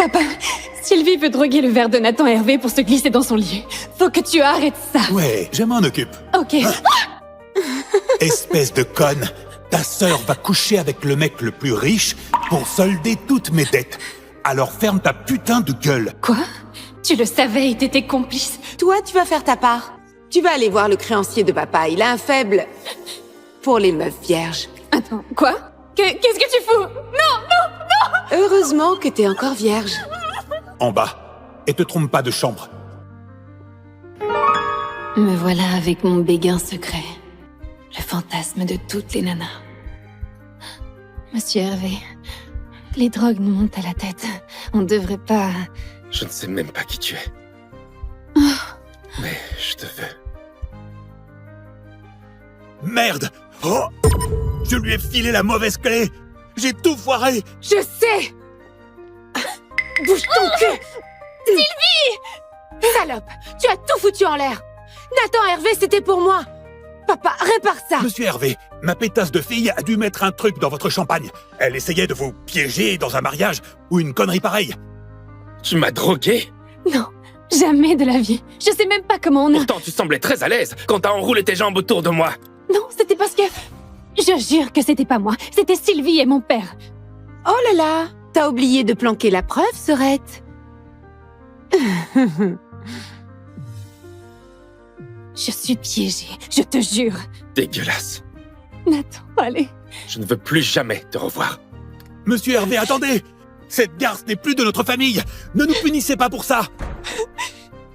Papa, Sylvie veut droguer le verre de Nathan Hervé pour se glisser dans son lit. Faut que tu arrêtes ça. Ouais, je m'en occupe. Ok. Espèce de conne, ta sœur va coucher avec le mec le plus riche pour solder toutes mes dettes. Alors ferme ta putain de gueule. Quoi? Tu le savais et t'étais complice. Toi, tu vas faire ta part. Tu vas aller voir le créancier de papa. Il a un faible pour les meufs vierges. Attends, quoi? Qu'est-ce que tu fous? Non! Heureusement que t'es encore vierge. En bas. Et te trompe pas de chambre. Me voilà avec mon béguin secret. Le fantasme de toutes les nanas. Monsieur Hervé, les drogues nous montent à la tête. On devrait pas... Je ne sais même pas qui tu es. Mais je te veux. Merde! Oh! Je lui ai filé la mauvaise clé! J'ai tout foiré! Je sais! Bouge ton cul! Sylvie! Salope! Tu as tout foutu en l'air! Nathan Hervé, c'était pour moi! Papa, répare ça! Monsieur Hervé, ma pétasse de fille a dû mettre un truc dans votre champagne. Elle essayait de vous piéger dans un mariage ou une connerie pareille. Tu m'as drogué? Non, jamais de la vie. Je sais même pas comment on a... Pourtant, tu semblais très à l'aise quand t'as enroulé tes jambes autour de moi. Non, c'était parce que... Je jure que c'était pas moi. C'était Sylvie et mon père. Oh là là! T'as oublié de planquer la preuve, Sorette? Je suis piégée, je te jure. Dégueulasse. Nathan, allez. Je ne veux plus jamais te revoir. Monsieur Hervé, attendez! Cette garce n'est plus de notre famille! Ne nous punissez pas pour ça!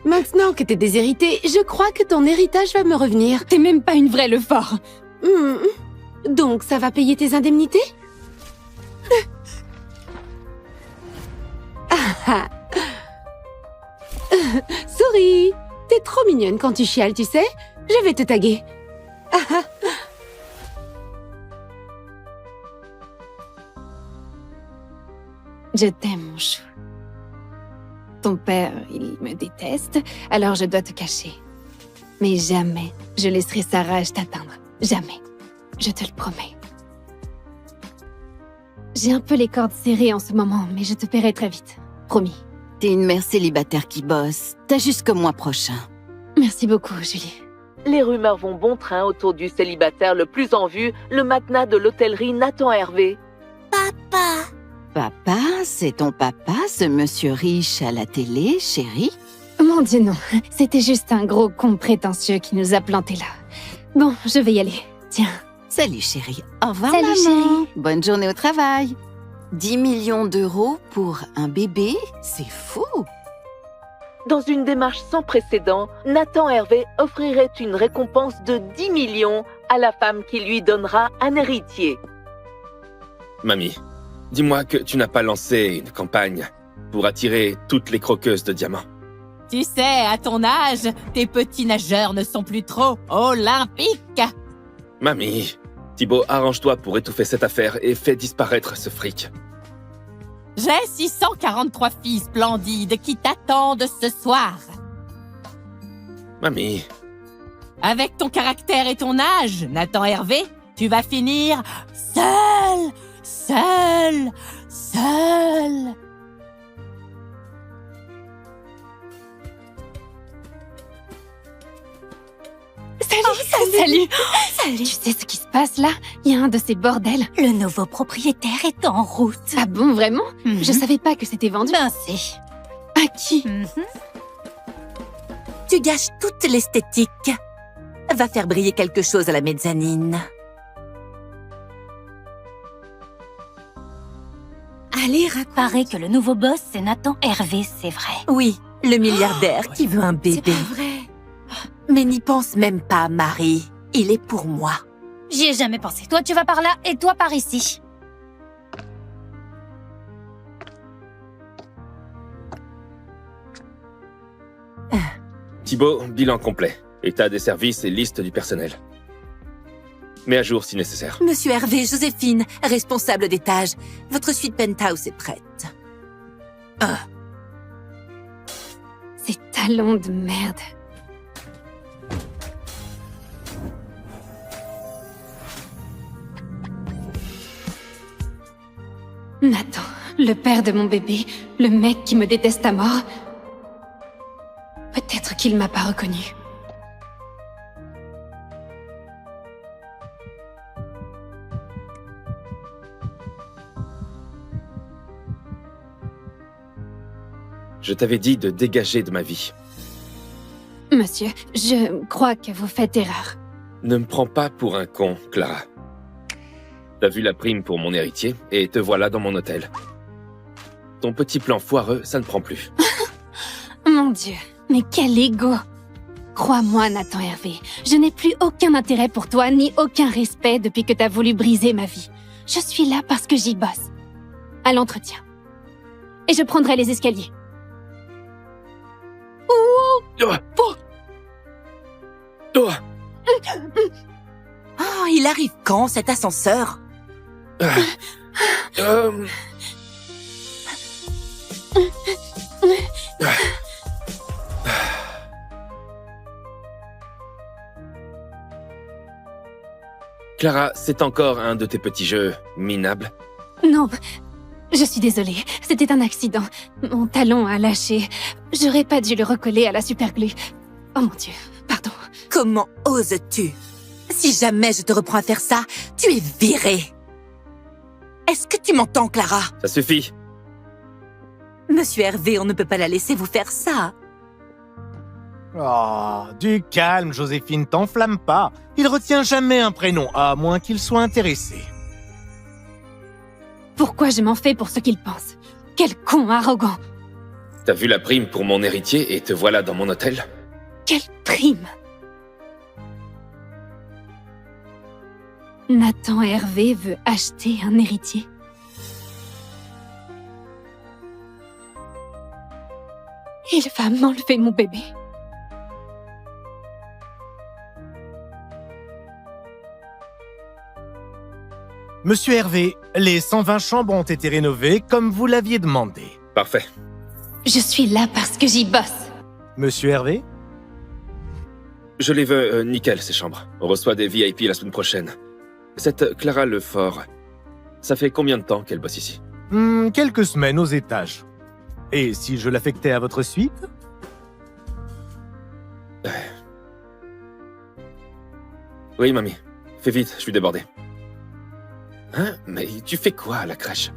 Maintenant que t'es déshéritée, je crois que ton héritage va me revenir. T'es même pas une vraie Lefort. Donc, ça va payer tes indemnités? Souris, t'es trop mignonne quand tu chiales, tu sais? Je vais te taguer. Je t'aime, mon chou. Ton père, il me déteste, alors je dois te cacher. Mais jamais je laisserai sa rage t'atteindre. Jamais. Je te le promets. J'ai un peu les cordes serrées en ce moment, mais je te paierai très vite. Promis. T'es une mère célibataire qui bosse. T'as jusqu'au mois prochain. Merci beaucoup, Julie. Les rumeurs vont bon train autour du célibataire le plus en vue, le magnat de l'hôtellerie Nathan Hervé. Papa, c'est ton papa, ce monsieur riche à la télé, chérie? Mon Dieu, non. C'était juste un gros con prétentieux qui nous a plantés là. Bon, je vais y aller. Tiens. Salut chérie. Au revoir Salut, maman. chérie. Bonne journée au travail. 10 millions d'euros pour un bébé, c'est fou. Dans une démarche sans précédent, Nathan Hervé offrirait une récompense de 10 millions à la femme qui lui donnera un héritier. Mamie, dis-moi que tu n'as pas lancé une campagne pour attirer toutes les croqueuses de diamants. Tu sais, à ton âge, tes petits nageurs ne sont plus trop olympiques. Mamie, Thibaut, arrange-toi pour étouffer cette affaire et fais disparaître ce fric. J'ai 643 filles splendides qui t'attendent ce soir. Mamie, Avec ton caractère et ton âge, Nathan Hervé, tu vas finir seul. Salut. Tu sais ce qui se passe là? Il y a un de ces bordels. Le nouveau propriétaire est en route. Ah bon, vraiment? Mhm. Je savais pas que c'était vendu. Ben si. À qui? Tu gâches toute l'esthétique. Va faire briller quelque chose à la mezzanine. Allez, paraît que le nouveau boss, c'est Nathan Hervé, c'est vrai. Oui, le milliardaire qui veut un C'est bébé. pas vrai. Mais n'y pense même pas, Marie. Il est pour moi. J'y ai jamais pensé. Toi, tu vas par là et toi par ici. Thibaut, bilan complet. État des services et liste du personnel. Mets à jour si nécessaire. Monsieur Hervé, Joséphine, responsable d'étage. Votre suite penthouse est prête. Ces talons de merde. Nathan, Le père de mon bébé, le mec qui me déteste à mort. Peut-être qu'il m'a pas reconnue. Je t'avais dit de dégager de ma vie. Monsieur, je crois que vous faites erreur. Ne me prends pas pour un con, Clara. T'as vu la prime pour mon héritier, et te voilà dans mon hôtel. Ton petit plan foireux, ça ne prend plus. Mon Dieu, mais quel ego! Crois-moi, Nathan Hervé, je n'ai plus aucun intérêt pour toi, ni aucun respect depuis que t'as voulu briser ma vie. Je suis là parce que j'y bosse. À l'entretien. Et je prendrai les escaliers. Oh, il arrive quand, cet ascenseur? Clara, c'est encore un de tes petits jeux minables. Non, je suis désolée, c'était un accident. Mon talon a lâché. J'aurais pas dû le recoller à la superglue. Oh mon Dieu, pardon. Comment oses-tu? Si jamais je te reprends à faire ça, tu es virée. Est-ce que tu m'entends, Clara? Ça suffit. Monsieur Hervé, on ne peut pas la laisser vous faire ça. Oh, du calme, Joséphine, t'enflamme pas. Il retient jamais un prénom, à moins qu'il soit intéressé. Pourquoi je m'en fais pour ce qu'il pense? Quel con arrogant! T'as vu la prime pour mon héritier, et te voilà dans mon hôtel? Quelle prime! Nathan Hervé veut acheter un héritier. Il va m'enlever mon bébé. Monsieur Hervé, les 120 chambres ont été rénovées comme vous l'aviez demandé. Parfait. Je suis là parce que j'y bosse. Monsieur Hervé? Je les veux nickel, ces chambres. On reçoit des VIP la semaine prochaine. Cette Clara Lefort, ça fait combien de temps qu'elle bosse ici? Quelques semaines aux étages. Et si je l'affectais à votre suite? Oui, mamie. Fais vite, je suis débordé. Hein? Mais tu fais quoi à la crèche?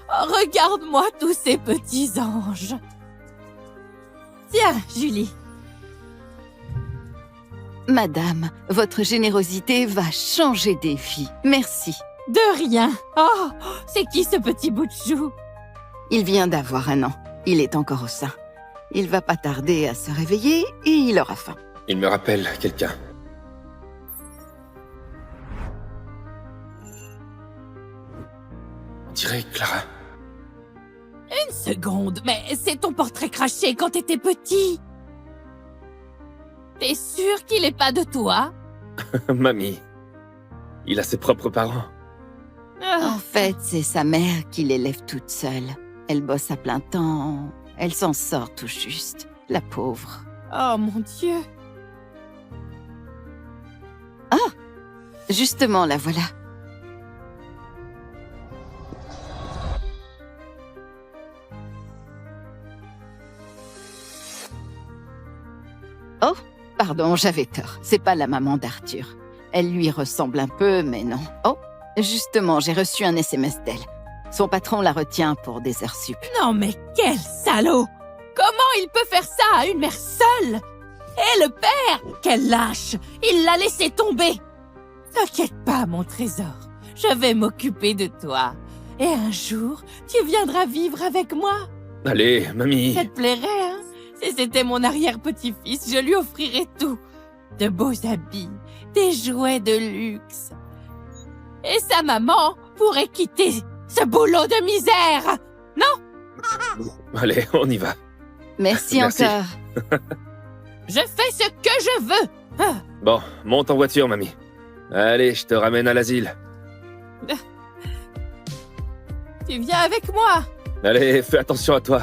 Oh, regarde-moi tous ces petits anges. Tiens, Julie. Madame, votre générosité va changer des vies. Merci. De rien. Oh, c'est qui ce petit bout de chou? Il vient d'avoir 1 an. Il est encore au sein. Il va pas tarder à se réveiller et il aura faim. Il me rappelle quelqu'un. On dirait Clara. Une seconde, mais c'est ton portrait craché quand t'étais petit. T'es sûr qu'il est pas de toi? Mamie. Il a ses propres parents. En fait, c'est sa mère qui l'élève toute seule. Elle bosse à plein temps. Elle s'en sort tout juste. La pauvre. Oh mon Dieu. Ah! Justement, la voilà. Oh, pardon, j'avais tort. C'est pas la maman d'Arthur. Elle lui ressemble un peu, mais non. Oh, justement, j'ai reçu un SMS d'elle. Son patron la retient pour des heures sup. Non mais quel salaud! Comment il peut faire ça à une mère seule? Et le père? Quel lâche! Il l'a laissé tomber! T'inquiète pas, mon trésor. Je vais m'occuper de toi. Et un jour, tu viendras vivre avec moi. Allez, mamie. Ça te plairait, hein? Si c'était mon arrière-petit-fils, je lui offrirais tout. De beaux habits, des jouets de luxe. Et sa maman pourrait quitter ce boulot de misère, non? Allez, on y va. Merci. Merci. Encore. Je fais ce que je veux. Ah. Bon, monte en voiture, mamie. Allez, je te ramène à l'asile. Tu viens avec moi. Allez, fais attention à toi.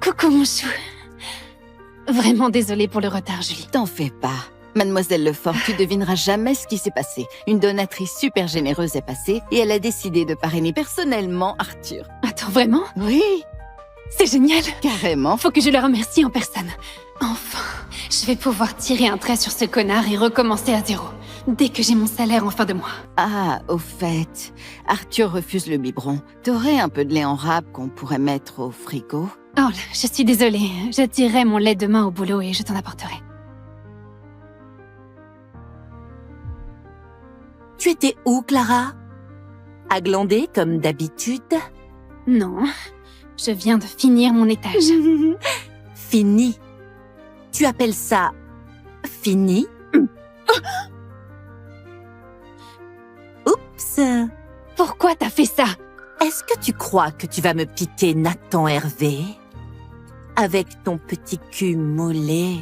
Coucou mon chou. Vraiment désolée pour le retard, Julie. T'en fais pas. Mademoiselle Lefort, tu devineras jamais ce qui s'est passé. Une donatrice super généreuse est passée et elle a décidé de parrainer personnellement Arthur. Attends, vraiment? Oui, C'est génial. carrément. Faut que je le remercie en personne. Enfin, je vais pouvoir tirer un trait sur ce connard et recommencer à zéro. Dès que j'ai mon salaire en fin de mois. Ah, au fait, Arthur refuse le biberon. T'aurais un peu de lait en râpe qu'on pourrait mettre au frigo? Oh, je suis désolée. Je tirerai mon lait demain au boulot et je t'en apporterai. Tu étais où, Clara? À glander comme d'habitude? Non, je viens de finir mon étage. Fini. Tu appelles ça fini? Oups. Pourquoi t'as fait ça? Est-ce que tu crois que tu vas me piquer Nathan Hervé? Avec ton petit cul mollet?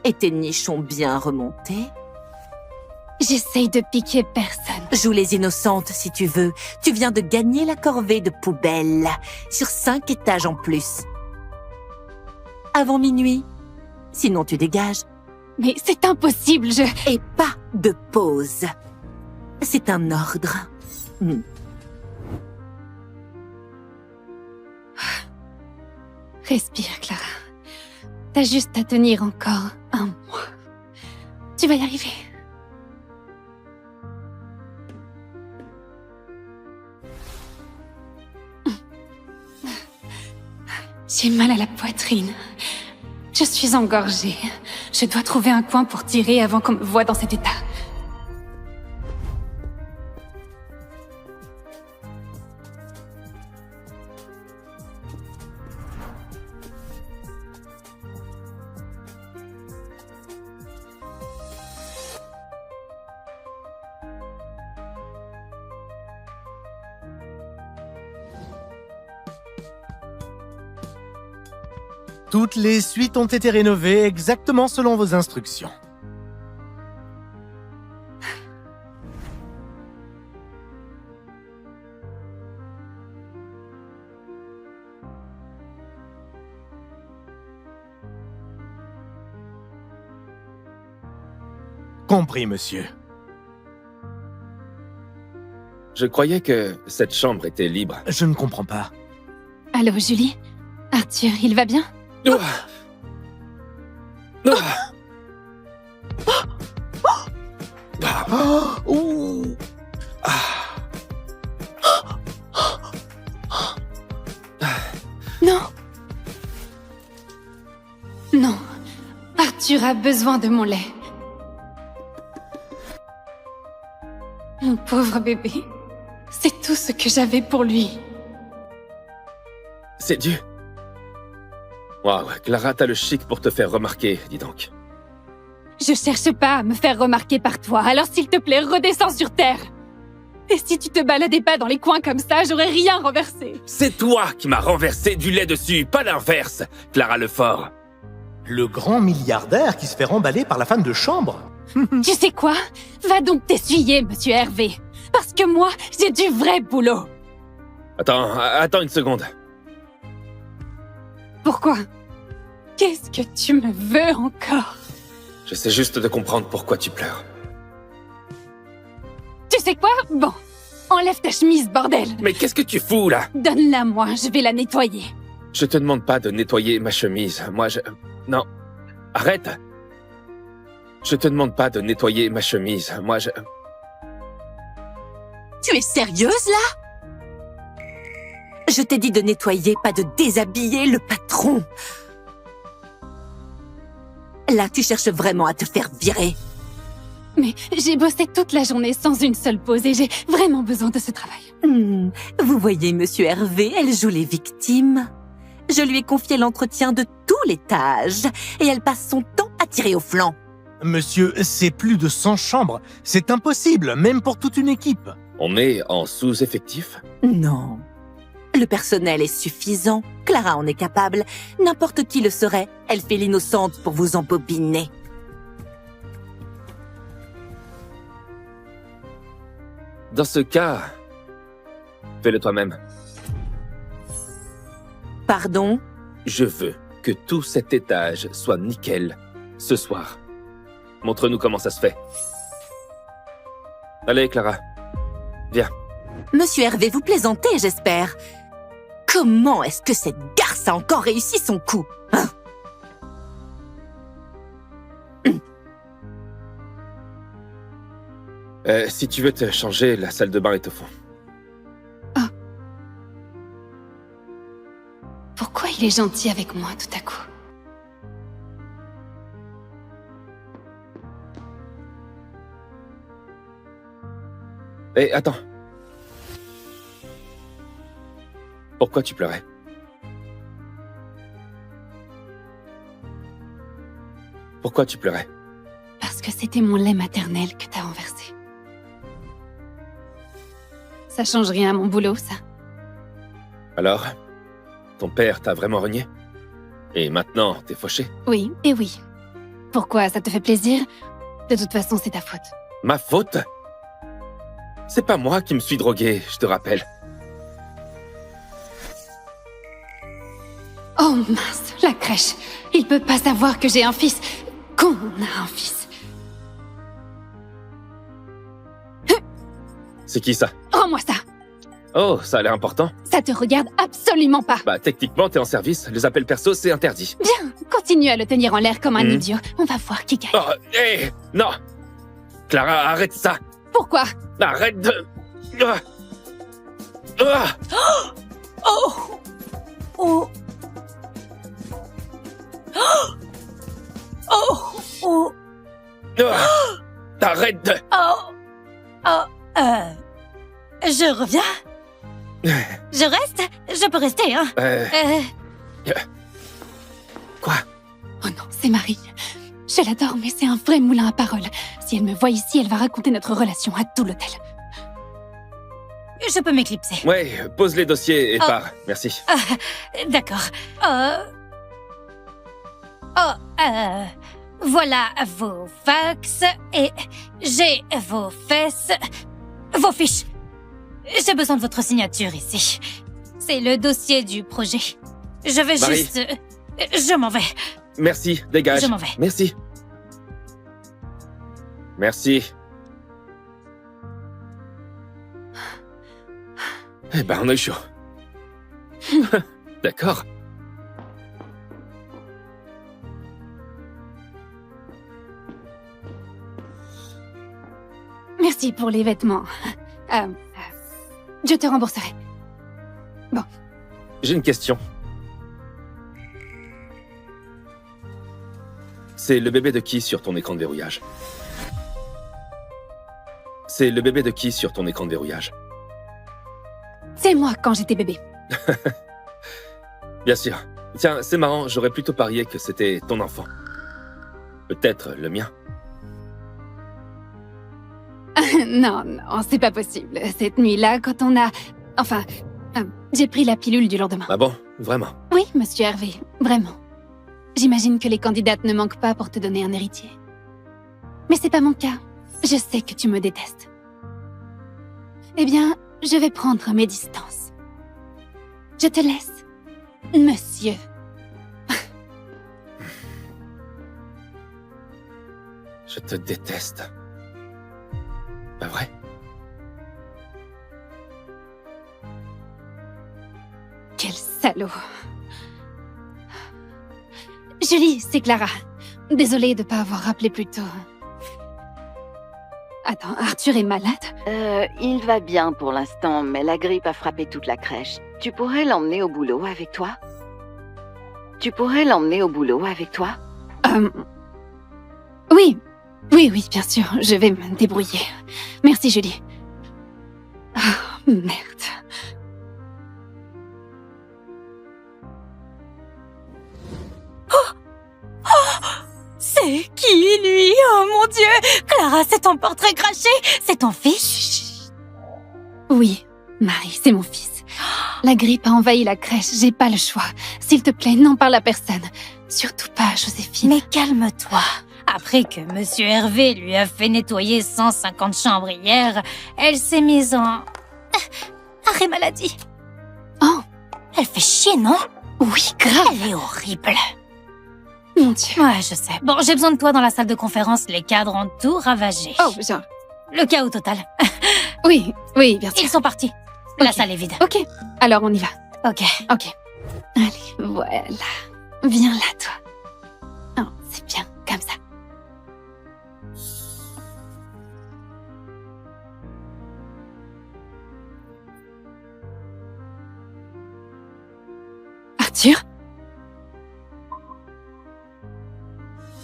Et tes nichons bien remontés? J'essaye de piquer personne. Joue les innocentes si tu veux. Tu viens de gagner la corvée de poubelle. Sur 5 étages en plus. Avant minuit. Sinon tu dégages. Mais c'est impossible, Et pas de pause. C'est un ordre. Respire, Clara. T'as juste à tenir encore un mois. Tu vas y arriver. J'ai mal à la poitrine. Je suis engorgée. Je dois trouver un coin pour tirer avant qu'on me voie dans cet état. Toutes les suites ont été rénovées exactement selon vos instructions. Compris, monsieur. Je croyais que cette chambre était libre. Je ne comprends pas. Allô, Julie? Arthur, il va bien? Non. Non. Arthur a besoin de mon lait. Mon pauvre bébé. C'est tout ce que j'avais pour lui. C'est Dieu. Waouh, Clara, t'as le chic pour te faire remarquer, dis donc. Je cherche pas à me faire remarquer par toi, alors s'il te plaît, redescends sur Terre. Et si tu te baladais pas dans les coins comme ça, j'aurais rien renversé. C'est toi qui m'as renversé du lait dessus, pas l'inverse, Clara Lefort. Le grand milliardaire qui se fait remballer par la femme de chambre. Tu sais quoi? Va donc t'essuyer, monsieur Hervé. Parce que moi, j'ai du vrai boulot. Attends une seconde. Pourquoi? Qu'est-ce que tu me veux encore? J'essaie juste de comprendre pourquoi tu pleures. Tu sais quoi? Bon, enlève ta chemise, bordel. Mais qu'est-ce que tu fous, là? Donne-la moi, je vais la nettoyer. Je te demande pas de nettoyer ma chemise. Non. Arrête. Je te demande pas de nettoyer ma chemise. Tu es sérieuse, là? Je t'ai dit de nettoyer, pas de déshabiller le patron. Là, tu cherches vraiment à te faire virer. Mais j'ai bossé toute la journée sans une seule pause et j'ai vraiment besoin de ce travail. Vous voyez, monsieur Hervé, elle joue les victimes. Je lui ai confié l'entretien de tout l'étage et elle passe son temps à tirer au flanc. Monsieur, c'est plus de 100 chambres. C'est impossible, même pour toute une équipe. On est en sous-effectif? Non. Le personnel est suffisant. Clara en est capable. N'importe qui le serait. Elle fait l'innocente pour vous embobiner. Dans ce cas, fais-le toi-même. Pardon? Je veux que tout cet étage soit nickel ce soir. Montre-nous comment ça se fait. Allez, Clara. Viens. Monsieur Hervé, vous plaisantez, j'espère. Comment est-ce que cette garce a encore réussi son coup, hein? Si tu veux te changer, la salle de bain est au fond. Oh. Pourquoi il est gentil avec moi tout à coup? Hé, attends. Pourquoi tu pleurais? Pourquoi tu pleurais? Parce que c'était mon lait maternel que t'as renversé. Ça change rien à mon boulot, ça. Alors, ton père t'a vraiment renié? Et maintenant, t'es fauché? Oui, et oui. Pourquoi, ça te fait plaisir? De toute façon, c'est ta faute. Ma faute? C'est pas moi qui me suis drogué, je te rappelle. Oh mince, la crèche. Il peut pas savoir que j'ai un fils. Qu'on a un fils. C'est qui ça? Rends-moi ça. Oh, ça a l'air important. Ça te regarde absolument pas. Bah, techniquement, t'es en service. Les appels perso, c'est interdit. Bien, continue à le tenir en l'air comme un idiot. On va voir qui gagne. Oh, hé, non! Clara, arrête ça! Pourquoi? Arrête de... Ah! Oh! Oh! Oh! Oh! Ah! Arrête de... Oh! Oh! Je reviens? Je reste? Je peux rester, hein? Quoi? Oh non, c'est Marie. Je l'adore, mais c'est un vrai moulin à paroles. Si elle me voit ici, elle va raconter notre relation à tout l'hôtel. Je peux m'éclipser. Ouais, pose les dossiers et Oh. pars. Merci. D'accord. Voilà vos fax et j'ai vos fesses, vos fiches. J'ai besoin de votre signature ici. C'est le dossier du projet. Je vais Marie. juste... Je m'en vais. Merci, dégage. Je m'en vais. Merci. Merci. Eh ben, on a eu chaud. D'accord. Merci pour les vêtements. Je te rembourserai. J'ai une question. C'est le bébé de qui sur ton écran de verrouillage? C'est le bébé de qui sur ton écran de verrouillage? C'est moi quand j'étais bébé. Bien sûr. Tiens, c'est marrant, j'aurais plutôt parié que c'était ton enfant. Peut-être le mien. Non, non, c'est pas possible. Cette nuit-là, quand on a... Enfin, j'ai pris la pilule du lendemain. Ah bon? Vraiment? Oui, monsieur Hervé, vraiment. J'imagine que les candidates ne manquent pas pour te donner un héritier. Mais c'est pas mon cas. Je sais que tu me détestes. Eh bien, je vais prendre mes distances. Je te laisse, monsieur. Je te déteste. Pas vrai? Quel salaud. Julie, c'est Clara. Désolée de pas avoir rappelé plus tôt. Attends, Arthur est malade? Il va bien pour l'instant, mais la grippe a frappé toute la crèche. Tu pourrais l'emmener au boulot avec toi? Oui. Oui, bien sûr, je vais me débrouiller. Merci, Julie. Ah, merde. C'est qui, lui? Oh mon Dieu! Clara, c'est ton portrait craché? C'est ton fils? Oui, Marie, c'est mon fils. La grippe a envahi la crèche, j'ai pas le choix. S'il te plaît, n'en parle à personne. Surtout pas à Joséphine. Mais calme-toi. Après que Monsieur Hervé lui a fait nettoyer 150 chambres hier, elle s'est mise en... arrêt maladie. Oh, Elle fait chier, non? oui, grave. Elle est horrible. Mon Dieu. Ouais, je sais. Bon, j'ai besoin de toi dans la salle de conférence. Les cadres ont tout ravagé. Oh, genre. Le chaos total. Oui, oui, bien sûr. Ils sont partis. La Ok. salle est vide. Ok, alors on y va. Ok. Ok. Allez, voilà. Viens là, toi. Oh, c'est bien, comme ça. Arthur?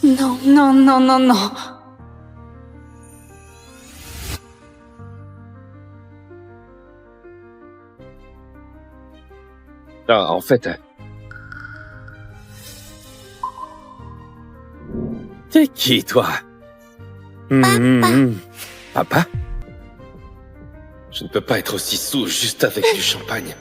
Non, non, non, non, non. Ah, en fait... T'es qui, toi? Papa? Je ne peux pas être aussi saoul juste avec du champagne.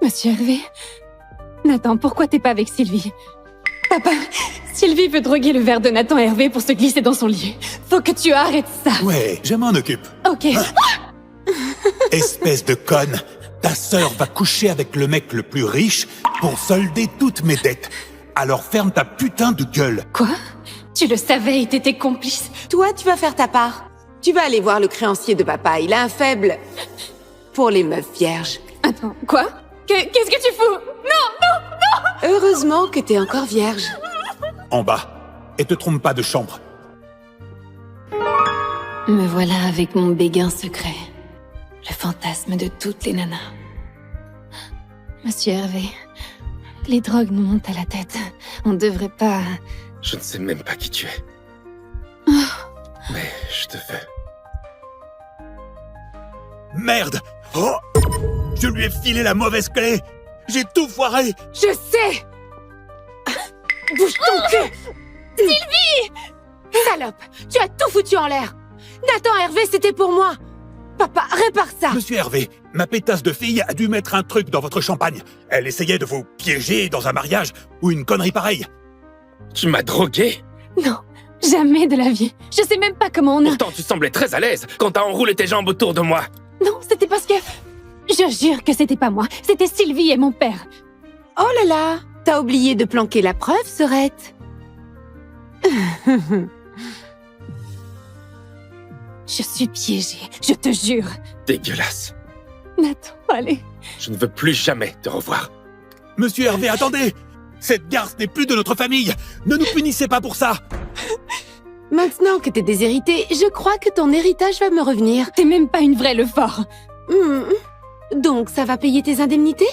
Monsieur Hervé? Nathan, pourquoi t'es pas avec Sylvie? Papa, Sylvie veut droguer le verre de Nathan Hervé pour se glisser dans son lit. Faut que tu arrêtes ça. Ouais, je m'en occupe. Ok. Espèce de conne, ta sœur va coucher avec le mec le plus riche pour solder toutes mes dettes. Alors ferme ta putain de gueule. Quoi? Tu le savais et t'étais complice. Toi, tu vas faire ta part. Tu vas aller voir le créancier de papa. Il a un faible pour les meufs vierges. Attends, quoi? Qu'est-ce que tu fous? Non! Heureusement que t'es encore vierge. En bas. Et te trompe pas de chambre. Me voilà avec mon béguin secret. Le fantasme de toutes les nanas. Monsieur Hervé, les drogues nous montent à la tête. On devrait pas... Je ne sais même pas qui tu es. Mais je te veux. Merde! Oh! Je lui ai filé la mauvaise clé! J'ai tout foiré! Je sais! Bouge ton cul! Sylvie! Salope! Tu as tout foutu en l'air! Nathan Hervé, c'était pour moi! Papa, répare ça! Monsieur Hervé, ma pétasse de fille a dû mettre un truc dans votre champagne. Elle essayait de vous piéger dans un mariage ou une connerie pareille. Tu m'as drogué? Non, jamais de la vie. Je sais même pas comment on a... Pourtant, tu semblais très à l'aise quand t'as enroulé tes jambes autour de moi. Non, c'était parce que... Je jure que c'était pas moi. C'était Sylvie et mon père. Oh là là! T'as oublié de planquer la preuve, Sorette? Je suis piégée, je te jure. Dégueulasse. Nathan, allez. Je ne veux plus jamais te revoir. Monsieur Hervé, attendez! Cette garce n'est plus de notre famille! Ne nous punissez pas pour ça! Maintenant que t'es déshéritée, je crois que ton héritage va me revenir. T'es même pas une vraie Lefort. Donc, ça va payer tes indemnités?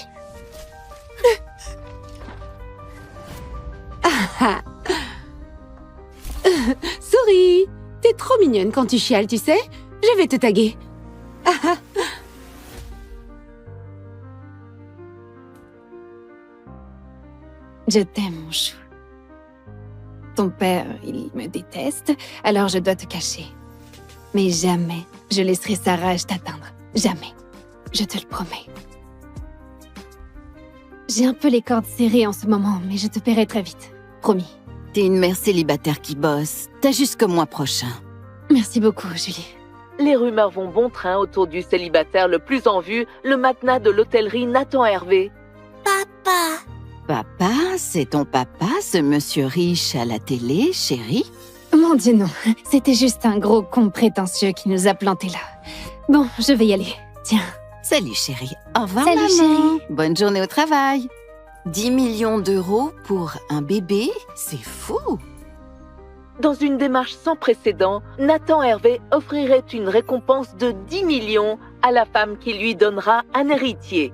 Souris, t'es trop mignonne quand tu chiales, tu sais? Je vais te taguer. Je t'aime, mon chou. Ton père, il me déteste, alors je dois te cacher. Mais jamais je laisserai sa rage t'atteindre. Jamais. Je te le promets. J'ai un peu les cordes serrées en ce moment, mais je te paierai très vite. Promis. T'es une mère célibataire qui bosse. T'as jusqu'au mois prochain. Merci beaucoup, Julie. Les rumeurs vont bon train autour du célibataire le plus en vue, le matenas de l'hôtellerie Nathan Hervé. Papa. Papa, c'est ton papa, ce monsieur riche à la télé, chérie? Mon Dieu, non. C'était juste un gros con prétentieux qui nous a plantés là. Bon, je vais y aller. Tiens. Salut, chérie. Au revoir, Salut, maman. chérie. Bonne journée au travail. 10 millions d'euros pour un bébé, c'est fou. Dans une démarche sans précédent, Nathan Hervé offrirait une récompense de 10 millions à la femme qui lui donnera un héritier.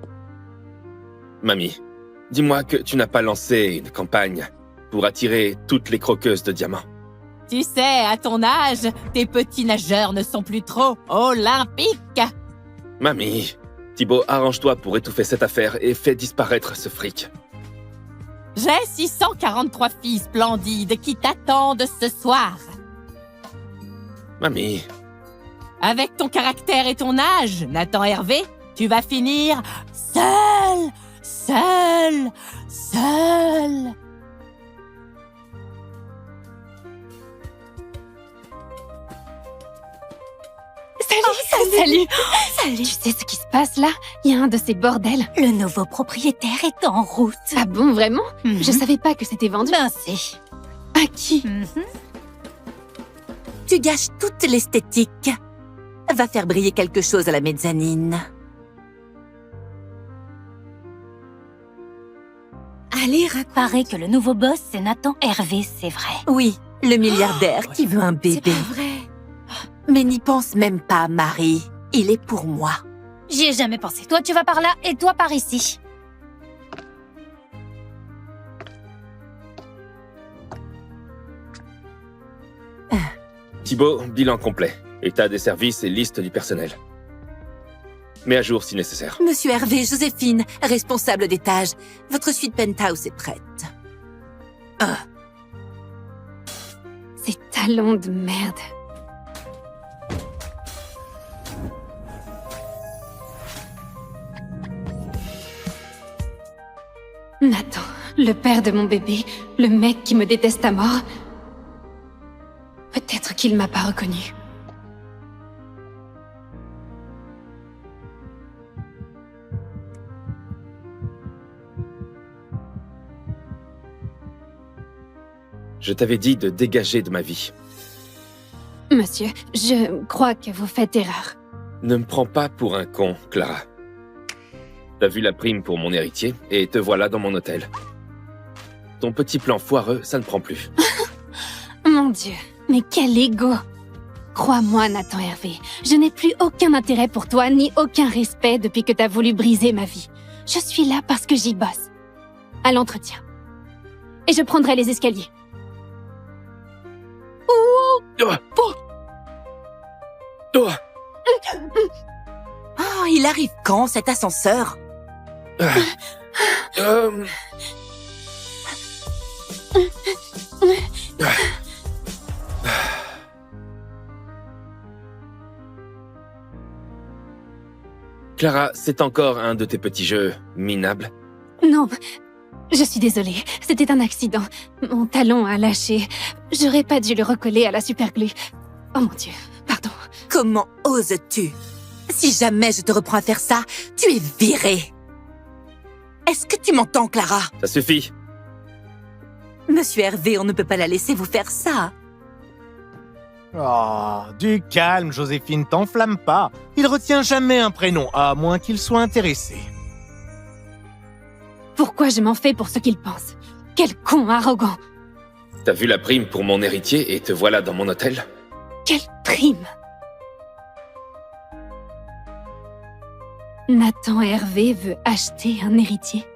Mamie, dis-moi que tu n'as pas lancé une campagne pour attirer toutes les croqueuses de diamants. Tu sais, à ton âge, tes petits nageurs ne sont plus trop olympiques. Mamie, Thibaut, arrange-toi pour étouffer cette affaire et fais disparaître ce fric. J'ai 643 filles splendides qui t'attendent ce soir. Mamie, Avec ton caractère et ton âge, Nathan Hervé, tu vas finir seul. Salut. Tu sais ce qui se passe là? Il y a un de ces bordels. Le nouveau propriétaire est en route. Ah bon, vraiment? Mhm. Je savais pas que c'était vendu. Ben si. À qui? Tu gâches toute l'esthétique. Va faire briller quelque chose à la mezzanine. Allez, paraît que le nouveau boss, c'est Nathan Hervé, c'est vrai. Oui, le milliardaire qui veut un C'est bébé. pas vrai. Mais n'y pense même pas, Marie. Il est pour moi. J'y ai jamais pensé. Toi, tu vas par là et toi par ici. Thibaut, bilan complet. État des services et liste du personnel. Mets à jour si nécessaire. Monsieur Hervé, Joséphine, responsable d'étage. Votre suite penthouse est prête. Ces talons de merde. Nathan, le père de mon bébé, le mec qui me déteste à mort. Peut-être qu'il m'a pas reconnu. Je t'avais dit de dégager de ma vie. Monsieur, je crois que vous faites erreur. Ne me prends pas pour un con, Clara. T'as vu la prime pour mon héritier, et te voilà dans mon hôtel. Ton petit plan foireux, ça ne prend plus. Mon Dieu, mais quel ego! Crois-moi, Nathan Hervé, je n'ai plus aucun intérêt pour toi, ni aucun respect depuis que t'as voulu briser ma vie. Je suis là parce que j'y bosse. À l'entretien. Et je prendrai les escaliers. Oh. Oh. Oh, il arrive quand, cet ascenseur? Clara, c'est encore un de tes petits jeux minables. Non, je suis désolée, c'était un accident. Mon talon a lâché. J'aurais pas dû le recoller à la superglue. Oh mon Dieu, pardon. Comment oses-tu? Si jamais je te reprends à faire ça, tu es virée. Est-ce que tu m'entends, Clara? Ça suffit. Monsieur Hervé, on ne peut pas la laisser vous faire ça. Oh, du calme, Joséphine, t'enflamme pas. Il retient jamais un prénom, à moins qu'il soit intéressé. Pourquoi je m'en fais pour ce qu'il pense? Quel con arrogant! T'as vu la prime pour mon héritier, et te voilà dans mon hôtel? Quelle prime! Nathan Hervé veut acheter un héritier.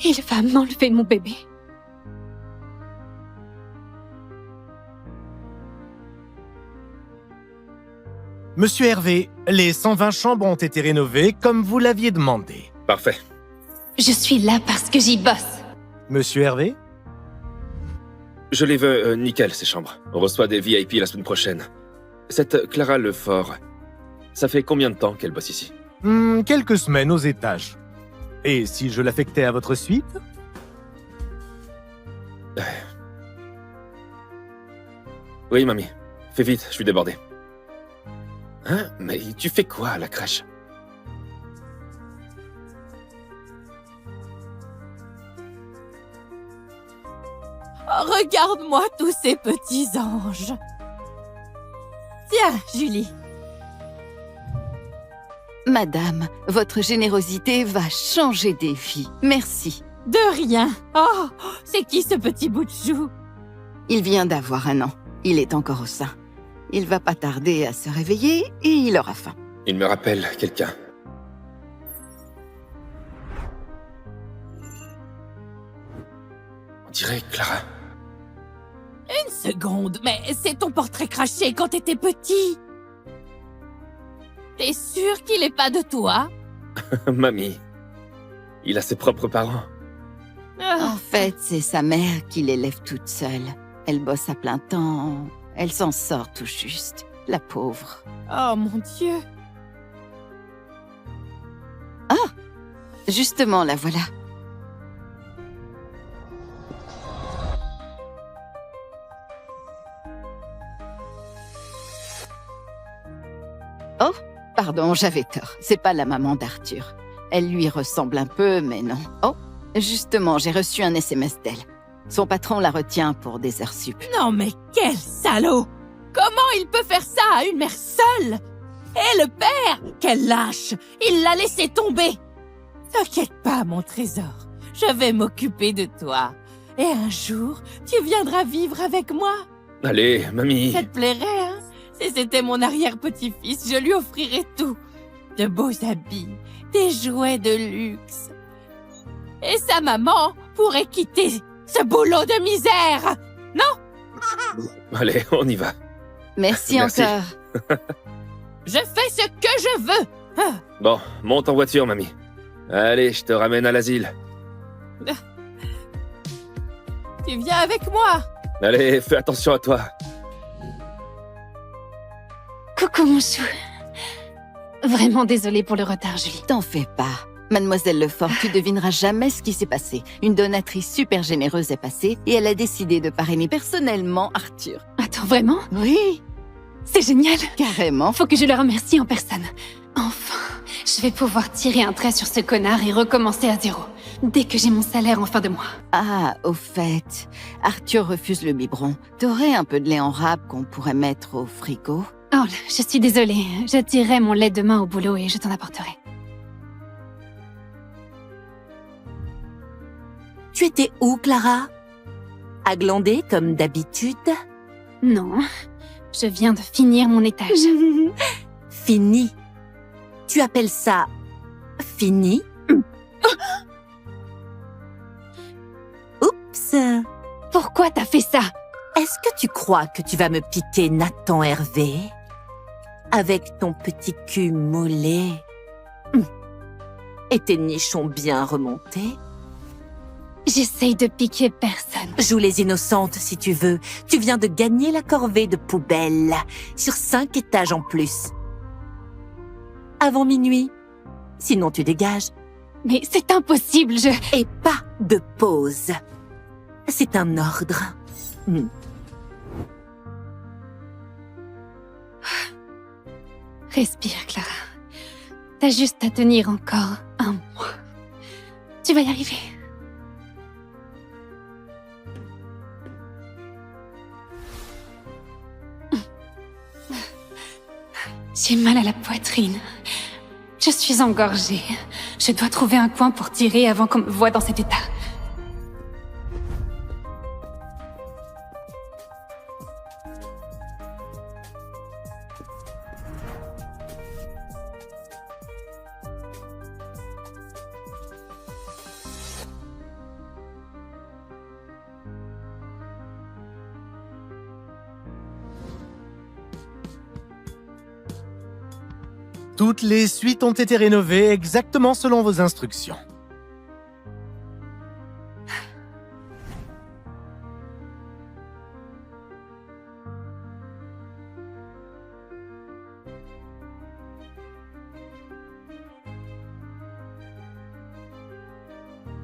Il va m'enlever mon bébé. Monsieur Hervé, les 120 chambres ont été rénovées comme vous l'aviez demandé. Parfait. Je suis là parce que j'y bosse. Monsieur Hervé? Je les veux nickel, ces chambres. On reçoit des VIP la semaine prochaine. Cette Clara Lefort, ça fait combien de temps qu'elle bosse ici? Quelques semaines aux étages. Et si je l'affectais à votre suite? Oui, mamie. Fais vite, je suis débordé. Hein? Mais tu fais quoi à la crèche? Oh, regarde-moi tous ces petits anges. Tiens, Julie. Madame, votre générosité va changer des vies. Merci. De rien. Oh, c'est qui ce petit bout de chou? Il vient d'avoir 1 an. Il est encore au sein. Il va pas tarder à se réveiller et il aura faim. Il me rappelle quelqu'un. On dirait Clara. Une seconde, mais c'est ton portrait craché quand t'étais petit. T'es sûr qu'il est pas de toi? Mamie. Il a ses propres parents. En fait, c'est sa mère qui l'élève toute seule. Elle bosse à plein temps. Elle s'en sort tout juste. La pauvre. Oh mon Dieu. Ah! Justement, la voilà. Pardon, j'avais tort. C'est pas la maman d'Arthur. Elle lui ressemble un peu, mais non. Oh, justement, j'ai reçu un SMS d'elle. Son patron la retient pour des heures sup. Non mais quel salaud! Comment il peut faire ça à une mère seule? Et le père, quel lâche! Il l'a laissé tomber! T'inquiète pas, mon trésor. Je vais m'occuper de toi. Et un jour, tu viendras vivre avec moi. Allez, mamie. Ça te plairait, hein? Si c'était mon arrière-petit-fils, je lui offrirais tout. De beaux habits, des jouets de luxe. Et sa maman pourrait quitter ce boulot de misère, non? Allez, on y va. Merci Merci. encore. Je fais ce que je veux. Ah, Bon, monte en voiture, mamie. Allez, je te ramène à l'asile. tu viens avec moi. Allez, fais attention à toi. Coucou, mon chou. Vraiment désolée pour le retard, Julie. T'en fais pas. Mademoiselle Lefort, tu devineras jamais ce qui s'est passé. Une donatrice super généreuse est passée et elle a décidé de parrainer personnellement Arthur. Attends, vraiment? Oui, C'est génial. carrément. Faut que je le remercie en personne. Enfin, je vais pouvoir tirer un trait sur ce connard et recommencer à zéro. Dès que j'ai mon salaire en fin de mois. Ah, au fait, Arthur refuse le biberon. T'aurais un peu de lait en râpe qu'on pourrait mettre au frigo? Oh, je suis désolée. Je tirerai mon lait demain au boulot et je t'en apporterai. Tu étais où, Clara? À glander, comme d'habitude? Non, je viens de finir mon étage. Fini. Tu appelles ça fini? Oups. Pourquoi t'as fait ça? Est-ce que tu crois que tu vas me piquer Nathan Hervé? Avec ton petit cul moulé? Et tes nichons bien remontés? J'essaye de piquer personne. Joue les innocentes si tu veux. Tu viens de gagner la corvée de poubelle. Sur 5 étages en plus. Avant minuit. Sinon tu dégages. Mais c'est impossible, Et pas de pause. C'est un ordre. Respire, Clara. T'as juste à tenir encore un mois. Tu vas y arriver. J'ai mal à la poitrine. Je suis engorgée. Je dois trouver un coin pour tirer avant qu'on me voie dans cet état. Toutes les suites ont été rénovées exactement selon vos instructions.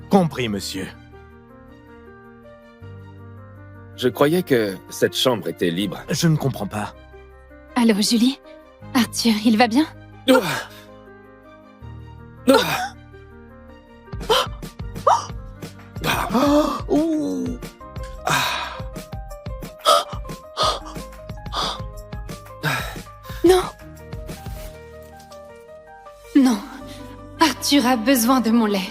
Compris, monsieur. Je croyais que cette chambre était libre. Je ne comprends pas. Allô, Julie? Arthur, il va bien? Oh. Oh. Ouh. Non. Non. Arthur a besoin de mon lait.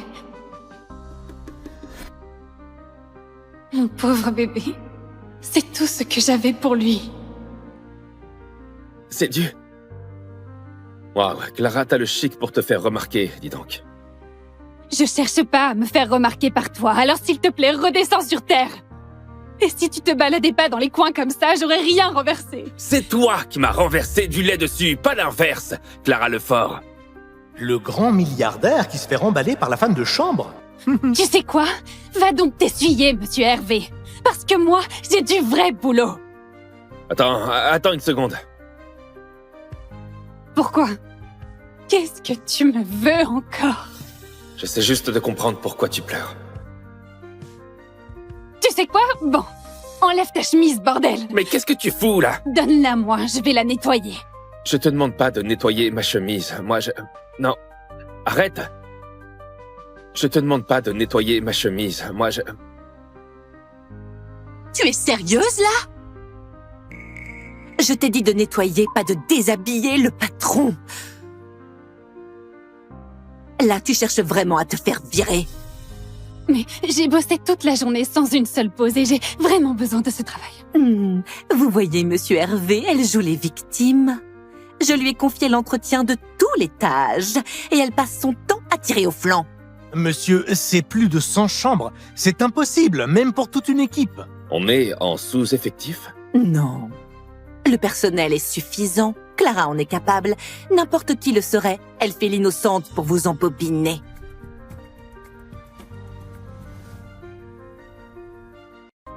Mon pauvre bébé. C'est tout ce que j'avais pour lui. C'est dû. Waouh, Clara, t'as le chic pour te faire remarquer, dis donc. Je cherche pas à me faire remarquer par toi, alors s'il te plaît, redescends sur Terre. Et si tu te baladais pas dans les coins comme ça, j'aurais rien renversé. C'est toi qui m'as renversé du lait dessus, pas l'inverse, Clara Lefort. Le grand milliardaire qui se fait remballer par la femme de chambre. Tu sais quoi? Va donc t'essuyer, monsieur Hervé. Parce que moi, j'ai du vrai boulot. Attends une seconde. Pourquoi? Qu'est-ce que tu me veux encore? J'essaie juste de comprendre pourquoi tu pleures. Tu sais quoi? Bon, enlève ta chemise, bordel. Mais qu'est-ce que tu fous, là? Donne-la moi, je vais la nettoyer. Je te demande pas de nettoyer ma chemise. Moi, je... Non. Arrête. Je te demande pas de nettoyer ma chemise. Moi, je... Tu es sérieuse, là? Je t'ai dit de nettoyer, pas de déshabiller le patron. Là, tu cherches vraiment à te faire virer. Mais j'ai bossé toute la journée sans une seule pause et j'ai vraiment besoin de ce travail. Vous voyez, Monsieur Hervé, elle joue les victimes. Je lui ai confié l'entretien de tous les tâches et elle passe son temps à tirer au flanc. Monsieur, c'est plus de 100 chambres. C'est impossible, même pour toute une équipe. On est en sous-effectif? Non. Le personnel est suffisant. Clara en est capable. N'importe qui le serait. Elle fait l'innocente pour vous embobiner.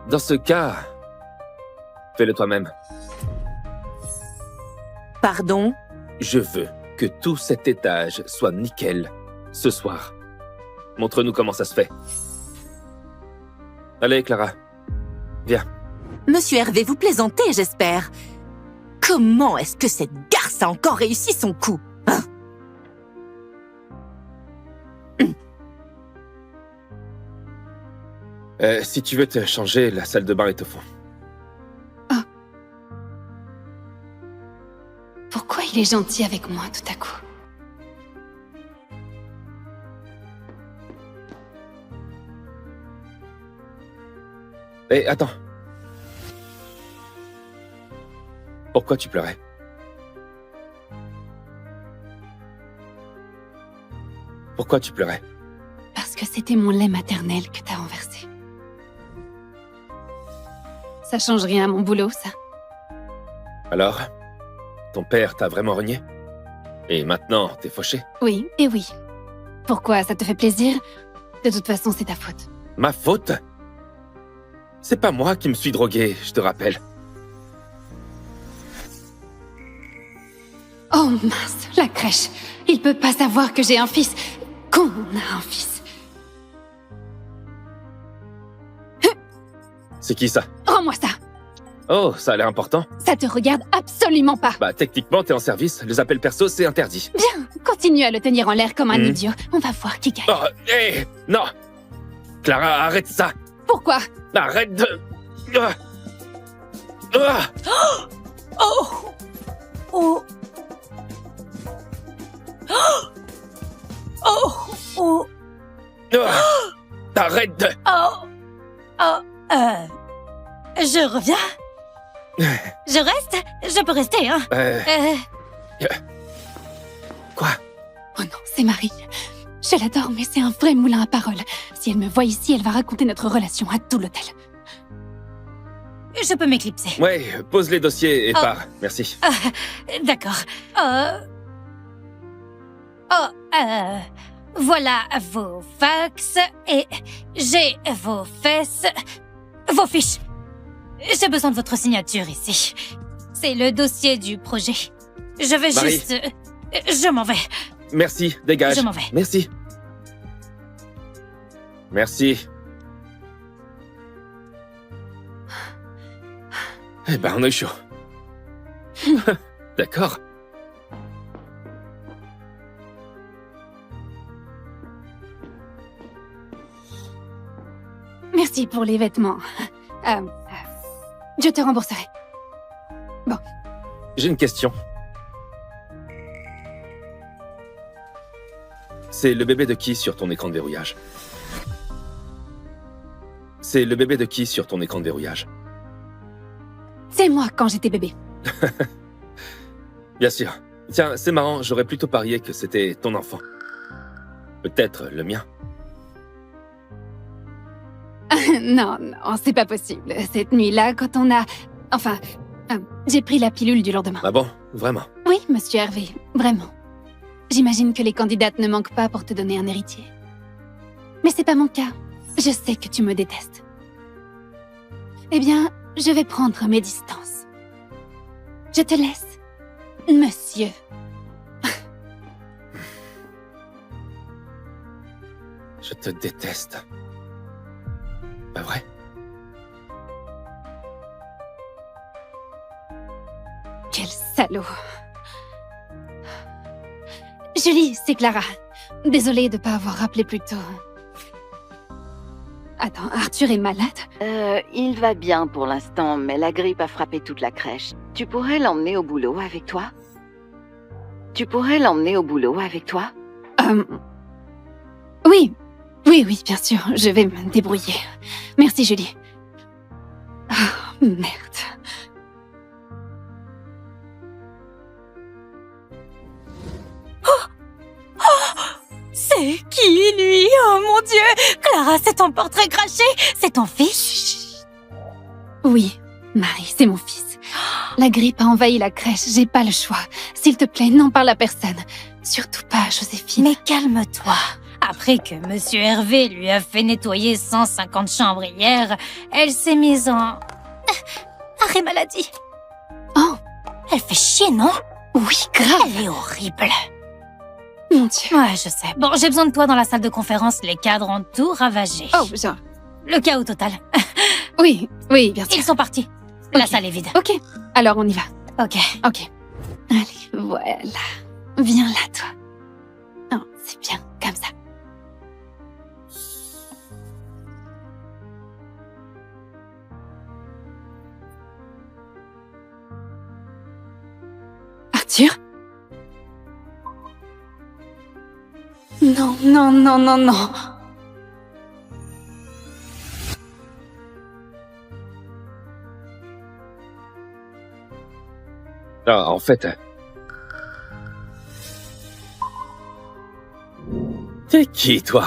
Dans ce cas, fais-le toi-même. Pardon? Je veux que tout cet étage soit nickel ce soir. Montre-nous comment ça se fait. Allez, Clara. Viens. Monsieur Hervé, vous plaisantez, j'espère. Comment est-ce que cette garce a encore réussi son coup, hein? Si tu veux te changer, la salle de bain est au fond. Pourquoi il est gentil avec moi tout à coup? Hé, attends. Pourquoi tu pleurais? Pourquoi tu pleurais? Parce que c'était mon lait maternel que t'as renversé. Ça change rien à mon boulot, ça. Alors, ton père t'a vraiment renié? Et maintenant, t'es fauché? Oui, et oui. Pourquoi, ça te fait plaisir? De toute façon, c'est ta faute. Ma faute? C'est pas moi qui me suis drogué, je te rappelle. Oh mince, la crèche. Il peut pas savoir que j'ai un fils. Qu'on a un fils. C'est qui ça? Rends-moi ça. Oh, ça a l'air important. Ça te regarde absolument pas. Bah, techniquement, t'es en service. Les appels perso, c'est interdit. Bien, continue à le tenir en l'air comme un idiot. On va voir qui gagne. Oh, hé, non! Clara, arrête ça! Pourquoi? Arrête de... Ah. Ah. Oh! Oh! Oh! Oh! Ah. Arrête de... Oh! Oh! Je reviens? Je reste? Je peux rester, hein? Quoi? Oh non, c'est Marie. Je l'adore, mais c'est un vrai moulin à paroles. Si elle me voit ici, elle va raconter notre relation à tout l'hôtel. Je peux m'éclipser. Ouais, pose les dossiers et pars. Merci. D'accord. Voilà vos fax et j'ai vos fesses, vos fiches. J'ai besoin de votre signature ici. C'est le dossier du projet. Je vais Marie. juste... Je m'en vais. Merci, dégage. Je m'en vais. Merci. Merci. Eh ben, on a eu chaud. D'accord. Merci pour les vêtements. Je te rembourserai. Bon. J'ai une question. C'est le bébé de qui sur ton écran de verrouillage? C'est le bébé de qui sur ton écran de verrouillage? C'est moi quand j'étais bébé. Bien sûr. Tiens, c'est marrant, j'aurais plutôt parié que c'était ton enfant. Peut-être le mien. Non, c'est pas possible. Cette nuit-là, quand on a... Enfin, j'ai pris la pilule du lendemain. Ah bon? Vraiment? Oui, monsieur Hervé, vraiment. J'imagine que les candidates ne manquent pas pour te donner un héritier. Mais c'est pas mon cas. Je sais que tu me détestes. Eh bien, je vais prendre mes distances. Je te laisse, monsieur. Je te déteste. Pas vrai? Quel salaud. Julie, c'est Clara. Désolée de pas avoir rappelé plus tôt. Attends, Arthur est malade? Il va bien pour l'instant, mais la grippe a frappé toute la crèche. Tu pourrais l'emmener au boulot avec toi? Oui. Oui, bien sûr. Je vais me débrouiller. Merci, Julie. Oh, merde. C'est qui, lui? Oh mon Dieu! Clara, c'est ton portrait craché? C'est ton fils? Oui, Marie, c'est mon fils. La grippe a envahi la crèche, j'ai pas le choix. S'il te plaît, n'en parle à personne. Surtout pas à Joséphine. Mais calme-toi. Après que Monsieur Hervé lui a fait nettoyer 150 chambres hier, elle s'est mise en... arrêt maladie. Oh! Elle fait chier, non? Oui, grave. Elle est horrible. Mon Dieu. Ouais, je sais. Bon, j'ai besoin de toi dans la salle de conférence. Les cadres ont tout ravagé. Oh, genre... Le chaos total. Oui, bien sûr. Ils sont partis. La Ok. salle est vide. Ok, alors on y va. Ok. Allez, voilà. Viens là, toi. Oh, c'est bien, comme ça. Arthur? Non. Ah, en fait... T'es qui, toi?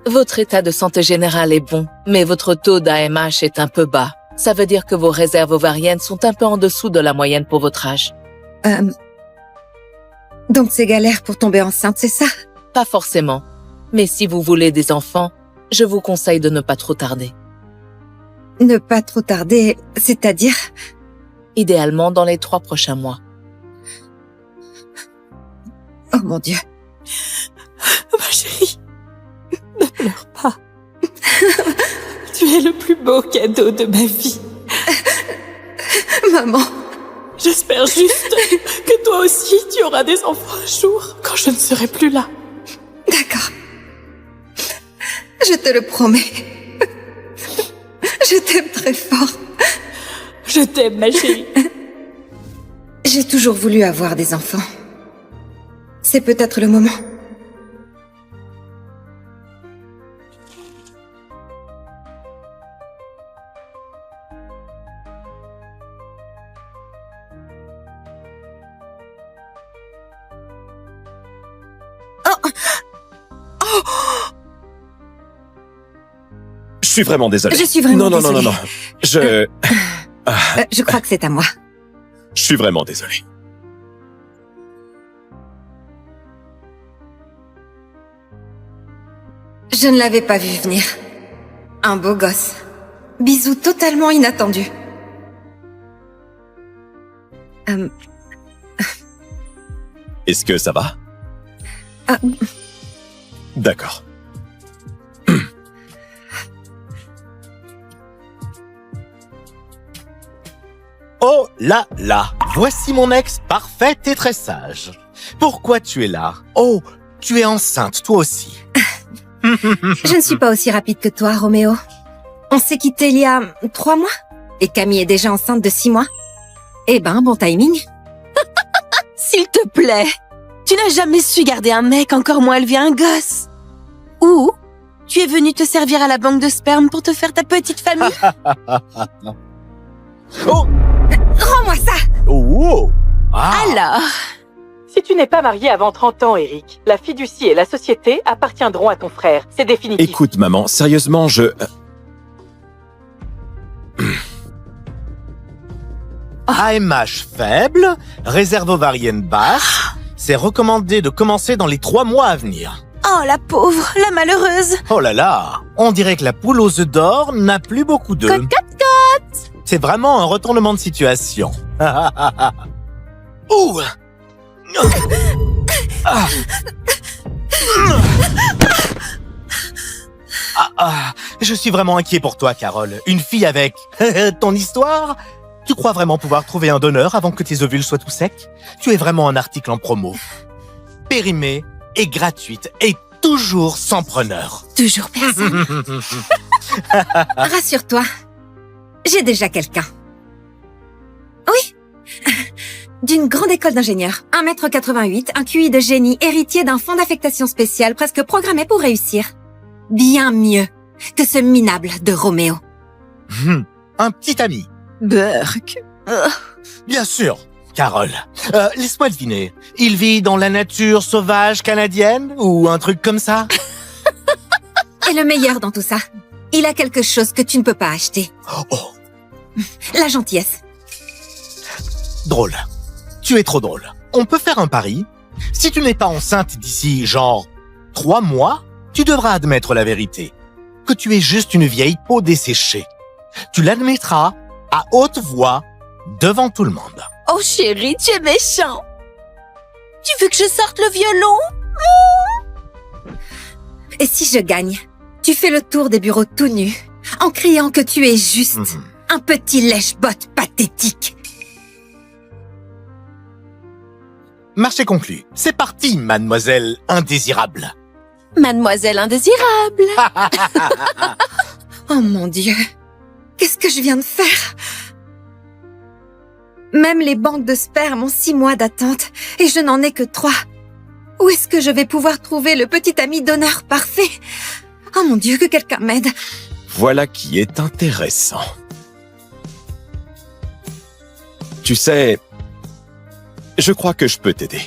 Votre état de santé général est bon, mais votre taux d'AMH est un peu bas. Ça veut dire que vos réserves ovariennes sont un peu en dessous de la moyenne pour votre âge. Donc c'est galère pour tomber enceinte, c'est ça? Pas forcément. Mais si vous voulez des enfants, je vous conseille de ne pas trop tarder. Ne pas trop tarder, c'est-à-dire? Idéalement dans les 3 prochains mois. Oh mon Dieu. Ma chérie, ne pleure pas. Tu es le plus beau cadeau de ma vie. Maman. J'espère juste que toi aussi tu auras des enfants un jour, quand je ne serai plus là. D'accord. Je te le promets. Je t'aime très fort. Je t'aime, ma chérie. J'ai toujours voulu avoir des enfants. C'est peut-être le moment. Je suis vraiment désolé. Je suis vraiment désolée. Non. Je crois que c'est à moi. Je suis vraiment désolé. Je ne l'avais pas vu venir. Un beau gosse. Bisou totalement inattendu. Est-ce que ça va? Ah. D'accord. Oh là là, voici mon ex parfaite et très sage. Pourquoi tu es là? Oh, tu es enceinte, toi aussi. Je ne suis pas aussi rapide que toi, Roméo. On s'est quittés il y a 3 mois. Et Camille est déjà enceinte de 6 mois. Eh ben, bon timing. S'il te plaît, tu n'as jamais su garder un mec, encore moins élever un gosse. Ou tu es venu te servir à la banque de sperme pour te faire ta petite famille. Oh! Rends-moi ça! Oh! Ah. Alors, Si tu n'es pas marié avant 30 ans, Eric, la fiducie et la société appartiendront à ton frère. C'est définitif. Écoute, maman, sérieusement, AMH faible, réserve ovarienne basse. C'est recommandé de commencer dans les 3 mois à venir. oh la pauvre, la malheureuse. Oh là là, on dirait que la poule aux œufs d'or n'a plus beaucoup d'œufs. Cote, cote, cote. C'est vraiment un retournement de situation. Ouh. Je suis vraiment inquiet pour toi, Carole. Une fille avec ton histoire? Tu crois vraiment pouvoir trouver un donneur avant que tes ovules soient tout secs? Tu es vraiment un article en promo. Périmée et gratuite et toujours sans preneur. Toujours personne. Rassure-toi, j'ai déjà quelqu'un. Oui. D'une grande école d'ingénieurs, 1m88, un QI de génie, héritier d'un fonds d'affectation spéciale presque programmé pour réussir. Bien mieux que ce minable de Roméo. Un petit ami. Burk. Bien sûr, Carole. Laisse-moi deviner. Il vit dans la nature sauvage canadienne ou un truc comme ça? Et le meilleur dans tout ça, il a quelque chose que tu ne peux pas acheter. Oh, La gentillesse. drôle. Tu es trop drôle. On peut faire un pari. Si tu n'es pas enceinte d'ici, genre, 3 mois, tu devras admettre la vérité. Que tu es juste une vieille peau desséchée. Tu l'admettras à haute voix devant tout le monde. Oh chérie, tu es méchant. Tu veux que je sorte le violon? Et si je gagne, tu fais le tour des bureaux tout nu, en criant que tu es juste un petit lèche-botte pathétique. Marché conclu. C'est parti, mademoiselle indésirable. Mademoiselle indésirable. Oh mon Dieu, qu'est-ce que je viens de faire? Même les banques de sperme ont 6 mois d'attente et je n'en ai que 3. Où est-ce que je vais pouvoir trouver le petit ami donneur parfait? Oh mon Dieu, que quelqu'un m'aide. Voilà qui est intéressant. Tu sais, je crois que je peux t'aider.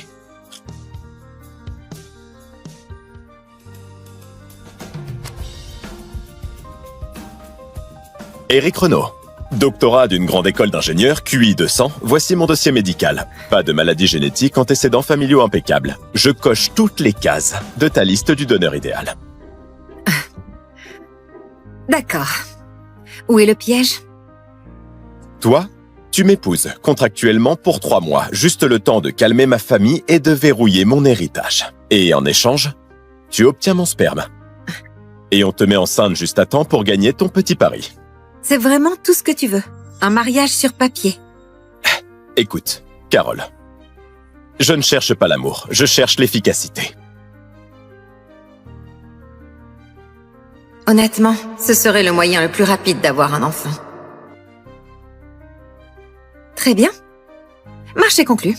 Éric Renaud, doctorat d'une grande école d'ingénieurs, QI 200, voici mon dossier médical. Pas de maladie génétique, antécédents familiaux impeccables. Je coche toutes les cases de ta liste du donneur idéal. D'accord. Où est le piège? Toi, tu m'épouses contractuellement pour 3 mois, juste le temps de calmer ma famille et de verrouiller mon héritage. Et en échange, tu obtiens mon sperme. Et on te met enceinte juste à temps pour gagner ton petit pari. C'est vraiment tout ce que tu veux. Un mariage sur papier. Écoute, Carole, je ne cherche pas l'amour, je cherche l'efficacité. Honnêtement, ce serait le moyen le plus rapide d'avoir un enfant. Très bien. Marché conclu.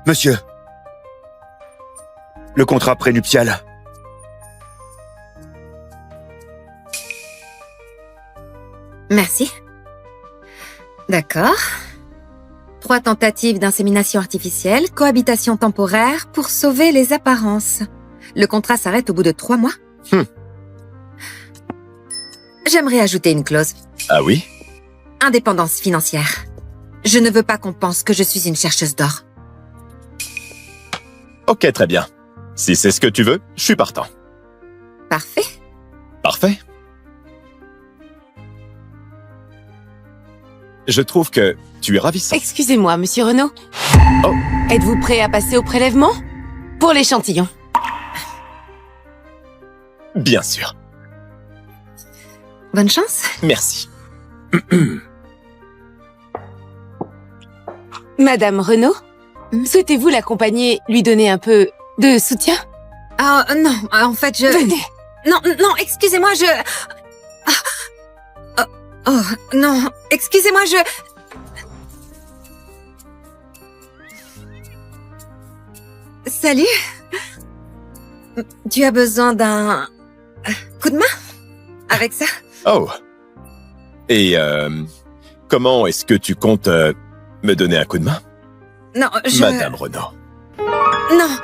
Monsieur, le contrat prénuptial. Merci. D'accord. 3 tentatives d'insémination artificielle, cohabitation temporaire pour sauver les apparences. Le contrat s'arrête au bout de 3 mois. J'aimerais ajouter une clause. Ah oui? Indépendance financière. Je ne veux pas qu'on pense que je suis une chercheuse d'or. Ok, très bien. Si c'est ce que tu veux, je suis partant. Parfait. Parfait. Je trouve que tu es ravissant. Excusez-moi, monsieur Renaud. Oh. Êtes-vous prêt à passer au prélèvement? Pour l'échantillon. Bien sûr. Bonne chance. Merci. Madame Renaud, souhaitez-vous l'accompagner, lui donner un peu de soutien? Oh, non, en fait, je... Venez. Non, excusez-moi, je... Oh, non, excusez-moi, je... Salut. Tu as besoin d'un coup de main avec ça? Oh. Et comment est-ce que tu comptes me donner un coup de main? Non, je... Madame Renaud. Non.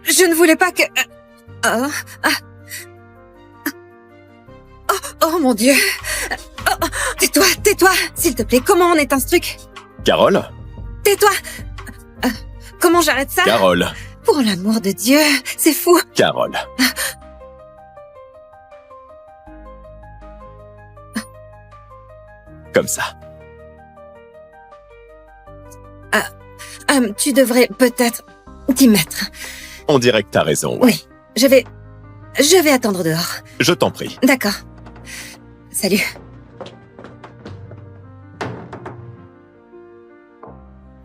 Je ne voulais pas que... Oh mon Dieu. Tais-toi, s'il te plaît. Comment on éteint ce truc? Carole? Tais-toi. Comment j'arrête ça? Carole. Pour l'amour de Dieu, c'est fou. Carole. Comme ça. Tu devrais peut-être t'y mettre. On dirait que t'as raison, ouais. Oui, je vais attendre dehors. Je t'en prie. D'accord. Salut.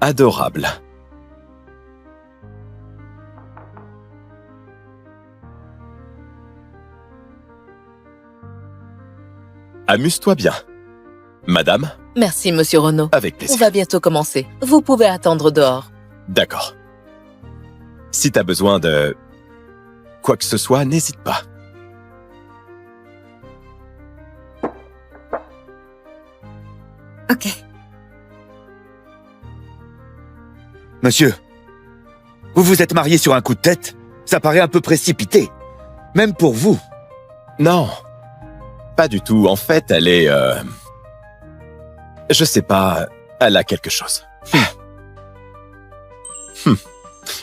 Adorable. Amuse-toi bien. Madame, Merci, monsieur Renaud. avec On plaisir. va bientôt commencer. Vous pouvez attendre dehors. D'accord. Si t'as besoin de quoi que ce soit, n'hésite pas. Ok. Monsieur, vous vous êtes marié sur un coup de tête? Ça paraît un peu précipité. Même pour vous. Non, pas du tout. En fait, elle est... Je sais pas, elle a quelque chose.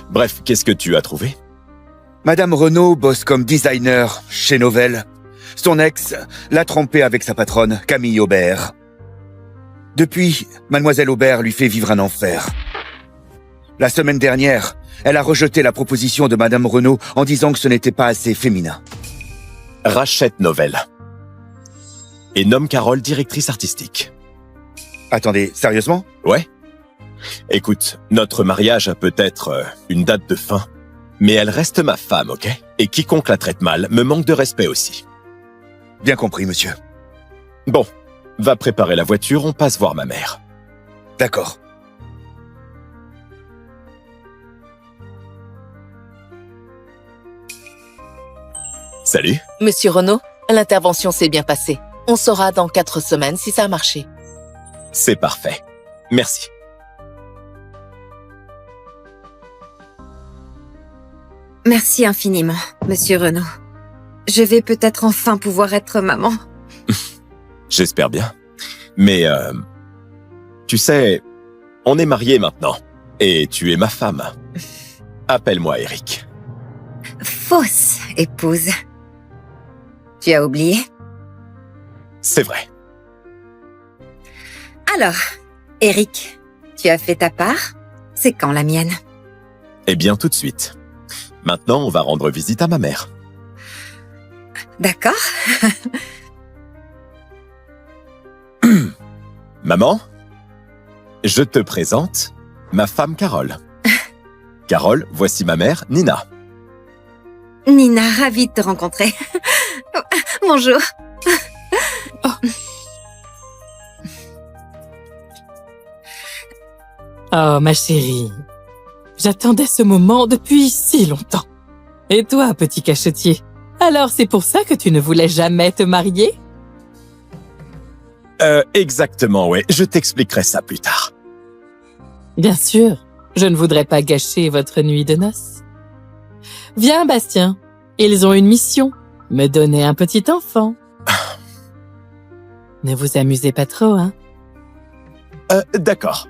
Bref, qu'est-ce que tu as trouvé? Madame Renaud bosse comme designer chez Novell. Son ex l'a trompée avec sa patronne, Camille Aubert. Depuis, Mademoiselle Aubert lui fait vivre un enfer. La semaine dernière, elle a rejeté la proposition de Madame Renaud en disant que ce n'était pas assez féminin. Rachète Novell. Et nomme Carole directrice artistique. Attendez, sérieusement? Ouais. Écoute, notre mariage a peut-être une date de fin, mais elle reste ma femme, ok? Et quiconque la traite mal me manque de respect aussi. Bien compris, monsieur. Bon, va préparer la voiture, on passe voir ma mère. D'accord. Salut. Monsieur Renaud, l'intervention s'est bien passée. On saura dans 4 semaines si ça a marché. C'est parfait. Merci. Merci infiniment, monsieur Renaud. Je vais peut-être enfin pouvoir être maman. J'espère bien. Mais, tu sais, on est mariés maintenant. Et tu es ma femme. Appelle-moi Eric. Fausse épouse. Tu as oublié? C'est vrai. Alors, Eric, tu as fait ta part? C'est quand la mienne? Eh bien, tout de suite. Maintenant, on va rendre visite à ma mère. D'accord. Maman, je te présente ma femme Carole. Carole, voici ma mère, Nina. Nina, ravie de te rencontrer. Bonjour. Oh, ma chérie. J'attendais ce moment depuis si longtemps. Et toi, petit cachetier? Alors c'est pour ça que tu ne voulais jamais te marier? Exactement, ouais. Je t'expliquerai ça plus tard. Bien sûr, je ne voudrais pas gâcher votre nuit de noces. Viens, Bastien. Ils ont une mission. Me donner un petit enfant. Ne vous amusez pas trop, hein? D'accord.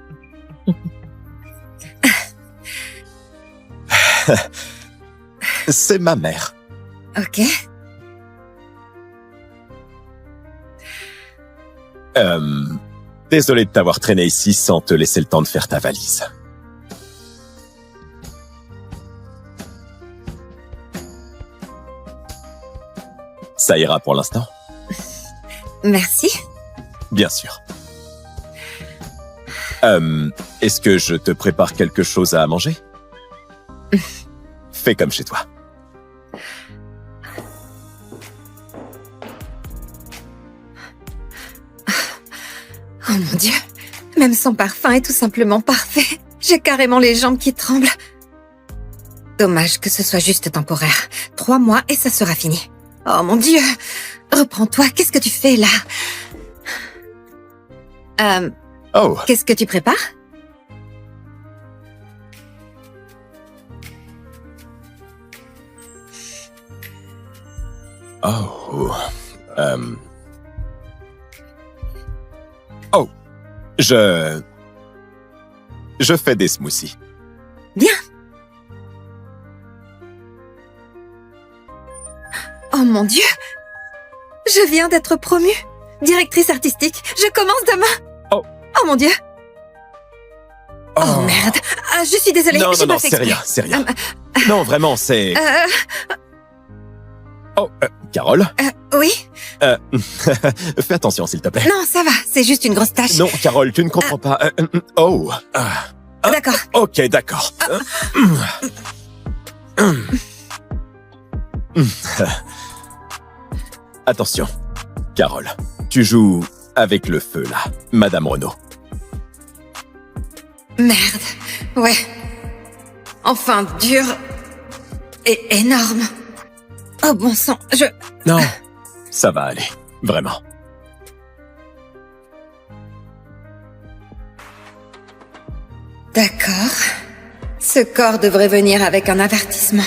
C'est ma mère. Ok. Désolé de t'avoir traîné ici sans te laisser le temps de faire ta valise. Ça ira pour l'instant? Merci. Bien sûr. Est-ce que je te prépare quelque chose à manger? Fais comme chez toi. Oh mon Dieu. Même son parfum est tout simplement parfait. J'ai carrément les jambes qui tremblent. Dommage que ce soit juste temporaire. 3 mois et ça sera fini. Oh mon Dieu. Reprends-toi. Qu'est-ce que tu fais là? Oh. Qu'est-ce que tu prépares? Oh. Oh. Je fais des smoothies. Bien. Oh mon Dieu. Je viens d'être promue. directrice artistique. Je commence demain. Oh. Oh mon Dieu. Oh merde. Ah, je suis désolée. Non, j'ai non, pas fait c'est exprès. rien, c'est rien. Non, vraiment, c'est... Oh, Carole Oui. Fais attention, s'il te plaît. Non, ça va. C'est juste une grosse tache. Non, Carole, tu ne comprends pas. Oh. D'accord. Ok, d'accord. Attention, Carole, tu joues avec le feu, là, Madame Renaud. Merde. Ouais. Enfin, dur. Et énorme. Oh bon sang, Non, ça va aller, vraiment. D'accord. Ce corps devrait venir avec un avertissement.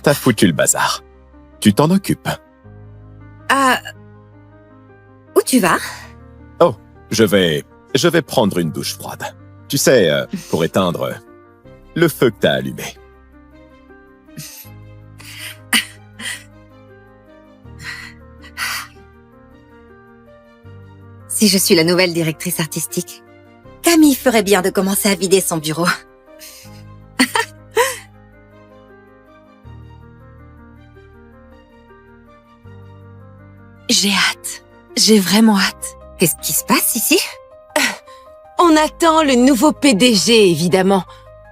T'as foutu le bazar. Tu t'en occupes. Où tu vas? Oh, je vais prendre une douche froide. Tu sais, pour éteindre le feu que t'as allumé. Si je suis la nouvelle directrice artistique, Camille ferait bien de commencer à vider son bureau. J'ai hâte. J'ai vraiment hâte. Qu'est-ce qui se passe ici? On attend le nouveau PDG, évidemment.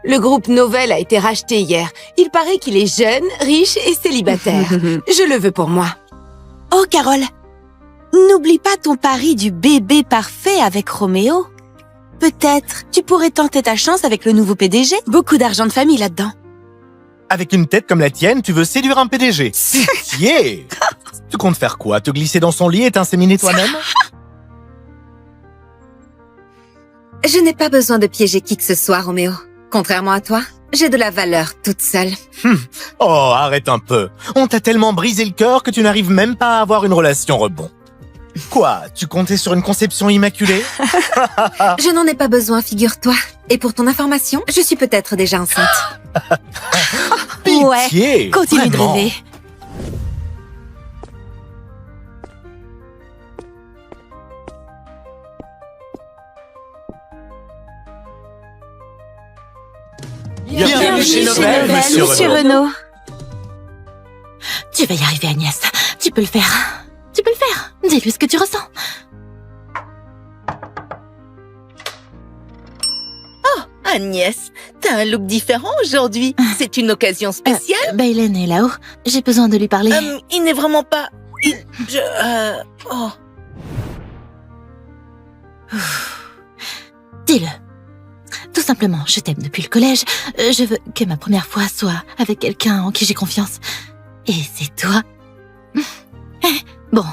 Le groupe Novel a été racheté hier. Il paraît qu'il est jeune, riche et célibataire. Je le veux pour moi. Oh, Carole, n'oublie pas ton pari du bébé parfait avec Roméo. Peut-être tu pourrais tenter ta chance avec le nouveau PDG. Beaucoup d'argent de famille là-dedans. Avec une tête comme la tienne, tu veux séduire un PDG. Pitié. Tu comptes faire quoi? Te glisser dans son lit et t'inséminer toi-même? Je n'ai pas besoin de piéger qui que ce soit, Roméo. Contrairement à toi, j'ai de la valeur toute seule. Oh, arrête un peu. On t'a tellement brisé le cœur que tu n'arrives même pas à avoir une relation rebond. Quoi? Tu comptais sur une conception immaculée? Je n'en ai pas besoin, figure-toi. Et pour ton information, je suis peut-être déjà enceinte. Pitié, continue vraiment. de rêver. Bienvenue chez Novel, Monsieur Renaud. Tu vas y arriver, Agnès. Tu peux le faire. Tu peux le faire. Dis-lui ce que tu ressens. Agnès, t'as un look différent aujourd'hui. C'est une occasion spéciale. Baylen est là-haut. J'ai besoin de lui parler. Il n'est vraiment pas... Dis-le. Tout simplement, je t'aime depuis le collège. Je veux que ma première fois soit avec quelqu'un en qui j'ai confiance. Et c'est toi. Bon,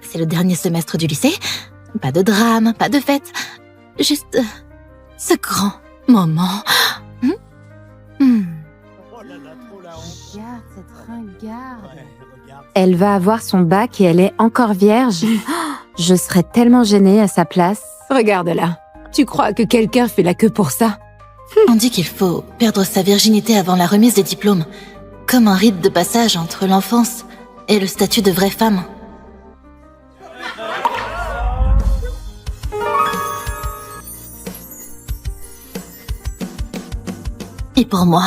c'est le dernier semestre du lycée. Pas de drame, pas de fête. Juste ce grand moment. Elle va avoir son bac et elle est encore vierge. Je serais tellement gênée à sa place. Regarde-la. Tu crois que quelqu'un fait la queue pour ça? On dit qu'il faut perdre sa virginité avant la remise des diplômes, comme un rite de passage entre l'enfance et le statut de vraie femme. Et pour moi,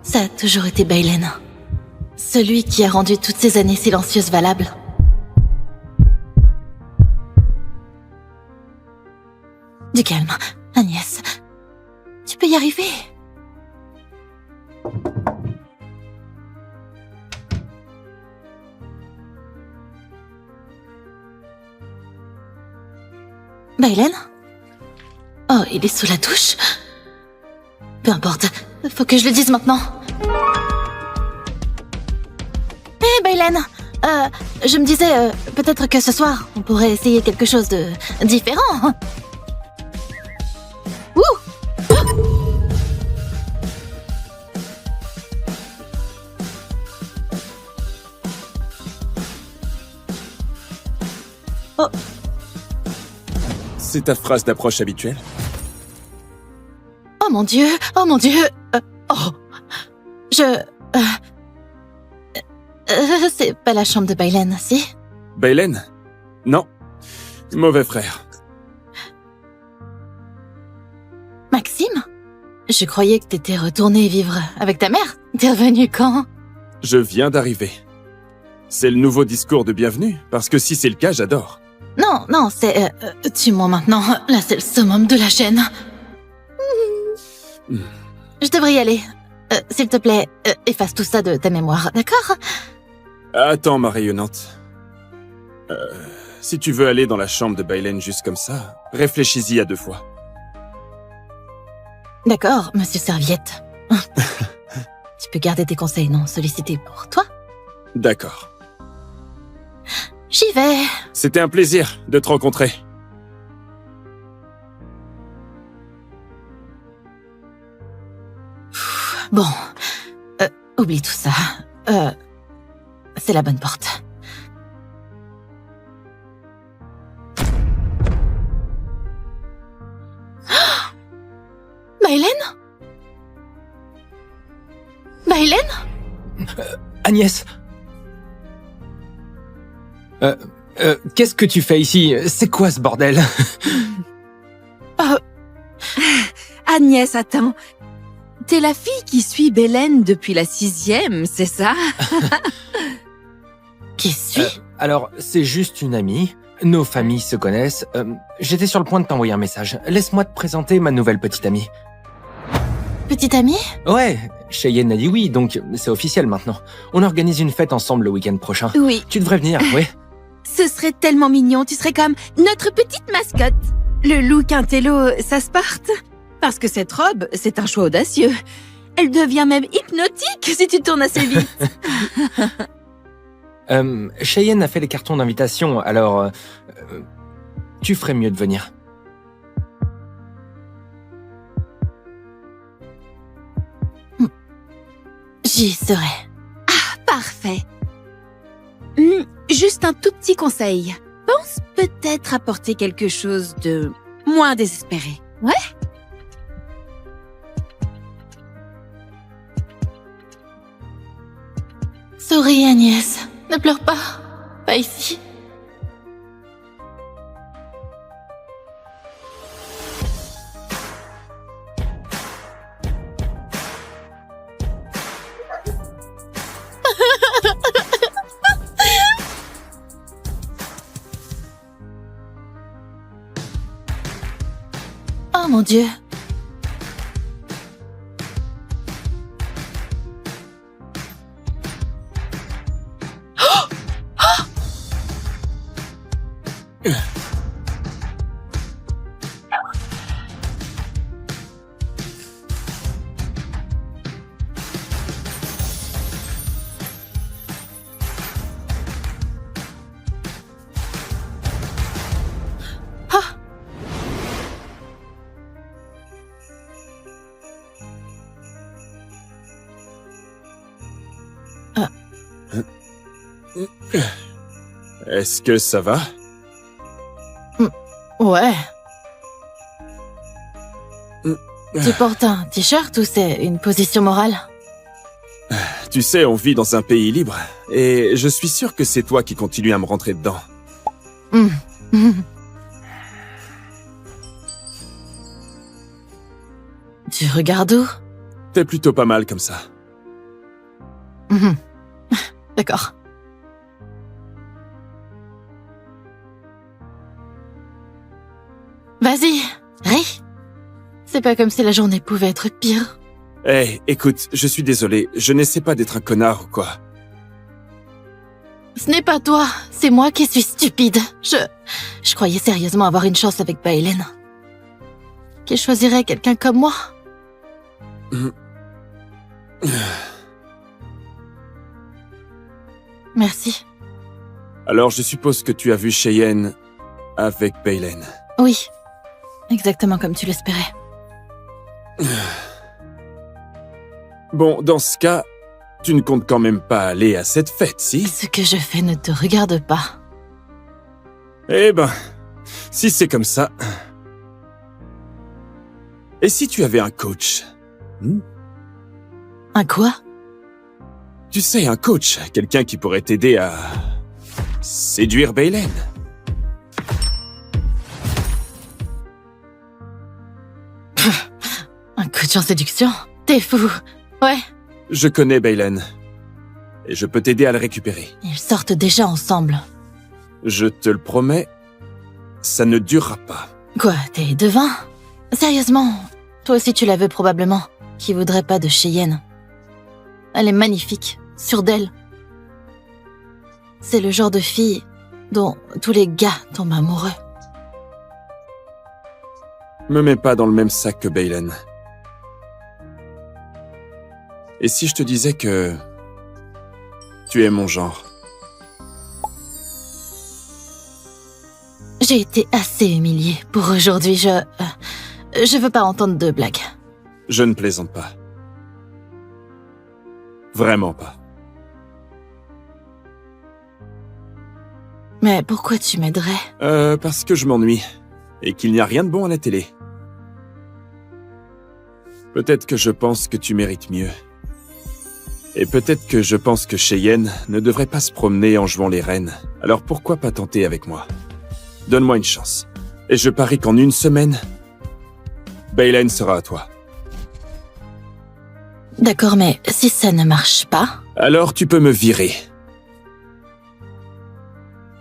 ça a toujours été Baylen. Celui qui a rendu toutes ces années silencieuses valables. Du calme, Agnès. Tu peux y arriver. Baylen? Oh, il est sous la douche? Peu importe, faut que je le dise maintenant. Hé, Baylen! Je me disais, peut-être que ce soir, on pourrait essayer quelque chose de différent. C'est ta phrase d'approche habituelle? Oh mon Dieu! Oh mon Dieu! C'est pas la chambre de Baylen, si? Baylen? Non. Mauvais frère. Maxime? Je croyais que t'étais retourné vivre avec ta mère. T'es revenu quand? Je viens d'arriver. C'est le nouveau discours de bienvenue, parce que si c'est le cas, j'adore. Non, c'est... tue-moi maintenant. Là, c'est le summum de la chaîne. Je devrais y aller. S'il te plaît, efface tout ça de ta mémoire, d'accord? Attends, ma rayonnante. Si tu veux aller dans la chambre de Baylen juste comme ça, réfléchis-y à 2 fois. D'accord, monsieur Serviette. Tu peux garder tes conseils non sollicités pour toi? D'accord. J'y vais. C'était un plaisir de te rencontrer. Bon, oublie tout ça. C'est la bonne porte. Baylen? Baylen? Agnès? Qu'est-ce que tu fais ici? C'est quoi ce bordel? Agnès, attends. T'es la fille qui suit Bélène depuis la 6e, c'est ça? Qui suit? Alors, c'est juste une amie. Nos familles se connaissent. J'étais sur le point de t'envoyer un message. Laisse-moi te présenter ma nouvelle petite amie. Petite amie? Ouais, Cheyenne a dit oui, donc c'est officiel maintenant. On organise une fête ensemble le week-end prochain. Oui. Tu devrais venir, oui. Ce serait tellement mignon, tu serais comme notre petite mascotte. Le look intello, ça se parte. Parce que cette robe, c'est un choix audacieux. Elle devient même hypnotique si tu tournes assez vite. Cheyenne a fait les cartons d'invitation, alors... tu ferais mieux de venir. J'y serai. Ah, parfait. Juste un tout petit conseil. Pense peut-être apporter quelque chose de moins désespéré. Ouais? Souris, Agnès. Ne pleure pas. Pas ici. Oh mon Dieu. Est-ce que ça va? Ouais. Tu portes un t-shirt ou c'est une position morale? Tu sais, on vit dans un pays libre, et je suis sûr que c'est toi qui continues à me rentrer dedans. Tu regardes où? T'es plutôt pas mal comme ça. D'accord. Vas-y, ris. C'est pas comme si la journée pouvait être pire. Hey, écoute, je suis désolé, je n'essaie pas d'être un connard ou quoi. Ce n'est pas toi, c'est moi qui suis stupide. Je croyais sérieusement avoir une chance avec Baylen. Qu'il choisirait quelqu'un comme moi. Merci. Alors je suppose que tu as vu Cheyenne avec Baylen. Oui, exactement comme tu l'espérais. Bon, dans ce cas, tu ne comptes quand même pas aller à cette fête, si? Ce que je fais ne te regarde pas. Eh ben, si c'est comme ça... Et si tu avais un coach? Un quoi? Tu sais, un coach, quelqu'un qui pourrait t'aider à... séduire Baylen. Un coach en séduction? T'es fou. Ouais. Je connais Baylen. Et je peux t'aider à le récupérer. Ils sortent déjà ensemble. Je te le promets, ça ne durera pas. Quoi, t'es devin? Sérieusement, toi aussi tu la veux probablement. Qui voudrait pas de Cheyenne? Elle est magnifique, sûre d'elle. C'est le genre de fille dont tous les gars tombent amoureux. Me mets pas dans le même sac que Baylen. Et si je te disais que... tu es mon genre? J'ai été assez humiliée pour aujourd'hui, je veux pas entendre de blagues. Je ne plaisante pas. Vraiment pas. Mais pourquoi tu m'aiderais? Parce que je m'ennuie. Et qu'il n'y a rien de bon à la télé. Peut-être que je pense que tu mérites mieux. Et peut-être que je pense que Cheyenne ne devrait pas se promener en jouant les reines. Alors pourquoi pas tenter avec moi? Donne-moi une chance. Et je parie qu'en une semaine, Baylen sera à toi. D'accord, mais si ça ne marche pas... Alors tu peux me virer.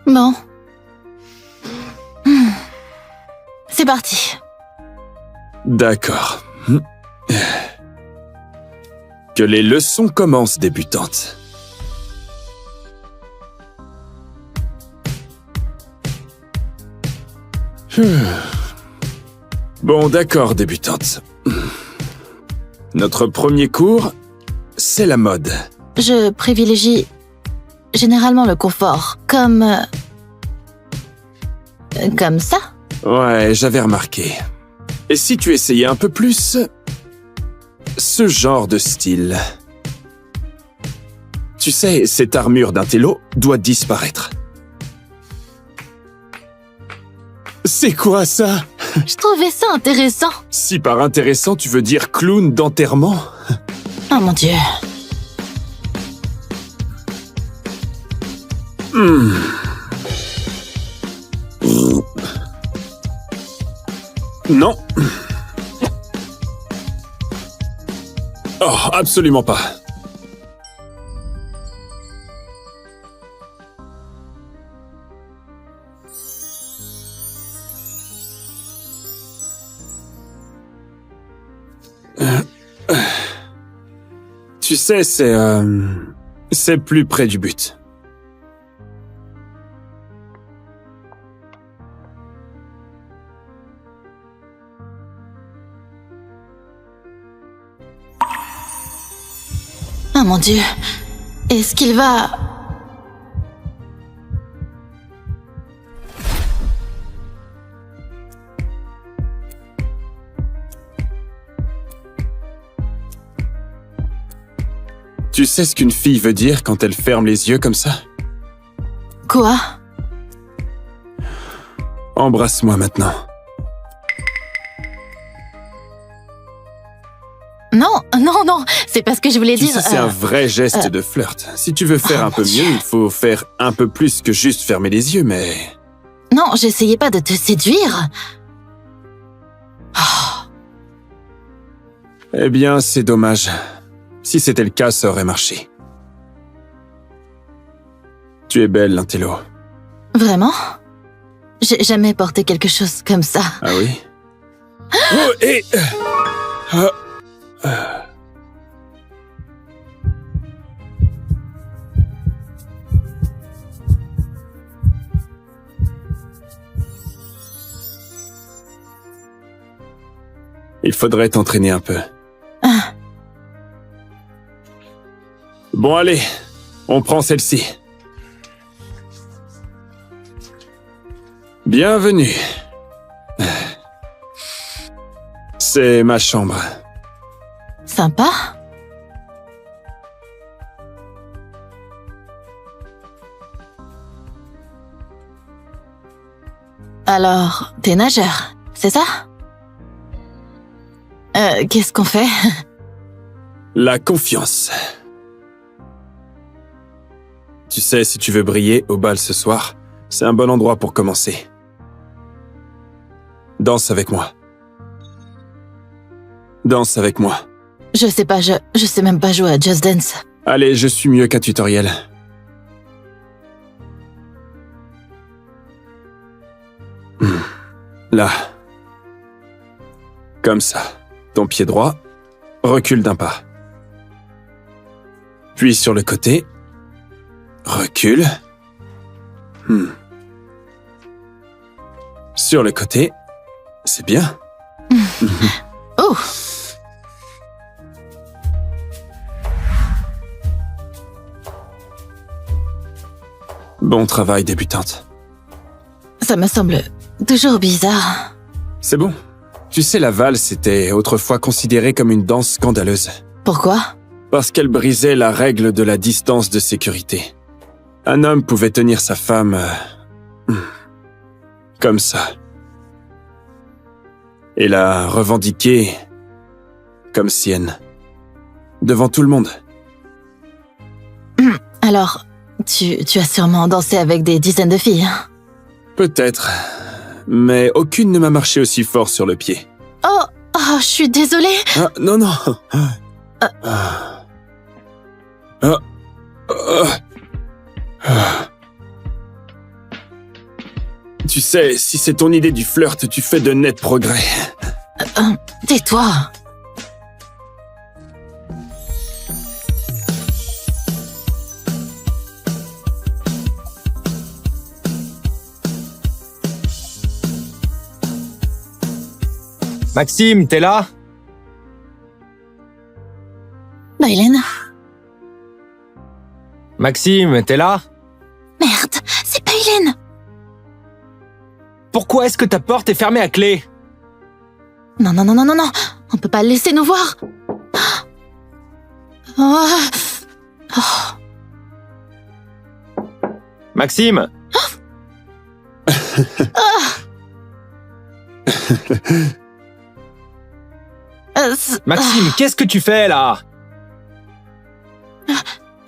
Bon. C'est parti. D'accord. Que les leçons commencent, débutante. Bon, d'accord, débutante. Notre premier cours, c'est la mode. Je privilégie généralement le confort, comme ça. Ouais, j'avais remarqué. Et si tu essayais un peu plus ce genre de style? Tu sais, cette armure d'intello doit disparaître. C'est quoi ça? Je trouvais ça intéressant. Si par intéressant tu veux dire clown d'enterrement? Oh mon Dieu. Non. Oh, absolument pas. Tu sais, c'est plus près du but. Oh mon Dieu. Est-ce qu'il va... Tu sais ce qu'une fille veut dire quand elle ferme les yeux comme ça? Quoi? Embrasse-moi maintenant. Non, non, non, c'est pas ce que je voulais dire. Tu sais, c'est un vrai geste de flirt. Si tu veux faire un peu mieux, il faut faire un peu plus que juste fermer les yeux, mais... Non, j'essayais pas de te séduire. Eh bien, c'est dommage. Si c'était le cas, ça aurait marché. Tu es belle, l'intello. Vraiment? J'ai jamais porté quelque chose comme ça. Ah oui? Oh, et... Il faudrait t'entraîner un peu. Bon, allez, on prend celle-ci. Bienvenue. C'est ma chambre. Sympa. Alors, t'es nageur, c'est ça? Qu'est-ce qu'on fait? La confiance. Tu sais, si tu veux briller au bal ce soir, c'est un bon endroit pour commencer. Danse avec moi. Danse avec moi. Je sais pas, je sais même pas jouer à Just Dance. Allez, je suis mieux qu'un tutoriel. Là. Comme ça. Ton pied droit, recule d'un pas. Puis sur le côté, recule. Sur le côté, c'est bien. Oh! Bon travail, débutante. Ça me semble toujours bizarre. C'est bon. Tu sais, la valse était autrefois considérée comme une danse scandaleuse. Pourquoi? Parce qu'elle brisait la règle de la distance de sécurité. Un homme pouvait tenir sa femme... comme ça. Et la revendiquer comme sienne. Devant tout le monde. Alors, tu as sûrement dansé avec des dizaines de filles, hein? Peut-être. Mais aucune ne m'a marché aussi fort sur le pied. Oh, je suis désolée. Ah, non. Tu sais, si c'est ton idée du flirt, tu fais de nets progrès. Tais-toi. Maxime, t'es là? Bailen? Maxime, t'es là? Merde, c'est Bailen. Pourquoi est-ce que ta porte est fermée à clé? Non. On peut pas le laisser nous voir. Maxime? Maxime, qu'est-ce que tu fais là?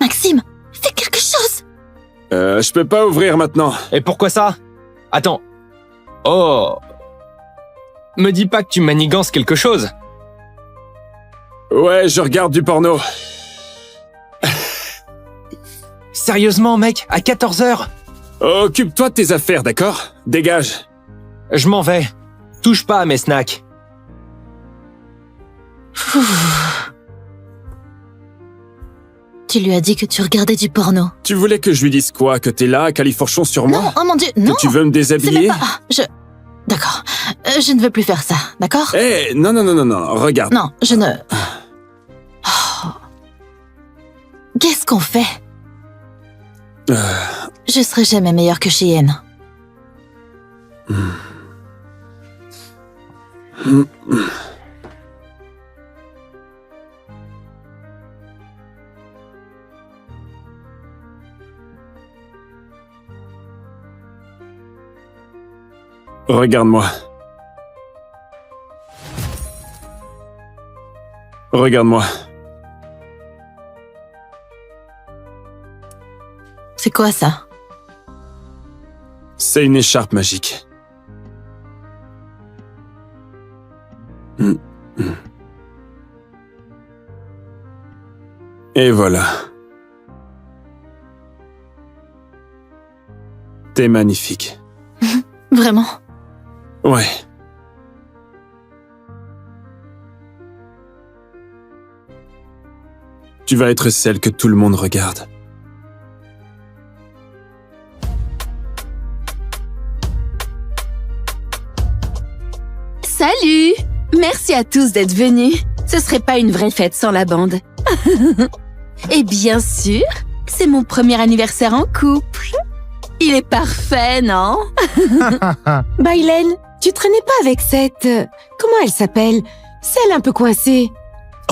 Maxime, fais quelque chose. Je peux pas ouvrir maintenant. Et pourquoi ça? Attends. Oh. Me dis pas que tu manigances quelque chose. Ouais, je regarde du porno. Sérieusement, mec, à 14h? Occupe-toi de tes affaires, d'accord? Dégage. Je m'en vais. Touche pas à mes snacks. Tu lui as dit que tu regardais du porno. Tu voulais que je lui dise quoi? Que t'es là, califourchon sur moi? Non, oh mon Dieu, non. Que tu veux me déshabiller? D'accord. Je ne veux plus faire ça, d'accord? Eh, non, regarde. Non, je ne... Qu'est-ce qu'on fait? Je serai jamais meilleure que Cheyenne. Regarde-moi. Regarde-moi. C'est quoi ça? C'est une écharpe magique. Et voilà. T'es magnifique. Vraiment? Ouais. Tu vas être celle que tout le monde regarde. Salut! Merci à tous d'être venus. Ce serait pas une vraie fête sans la bande. Et bien sûr, c'est mon premier anniversaire en couple. Il est parfait, non? Bailen, tu traînais pas avec cette... comment elle s'appelle? Celle un peu coincée.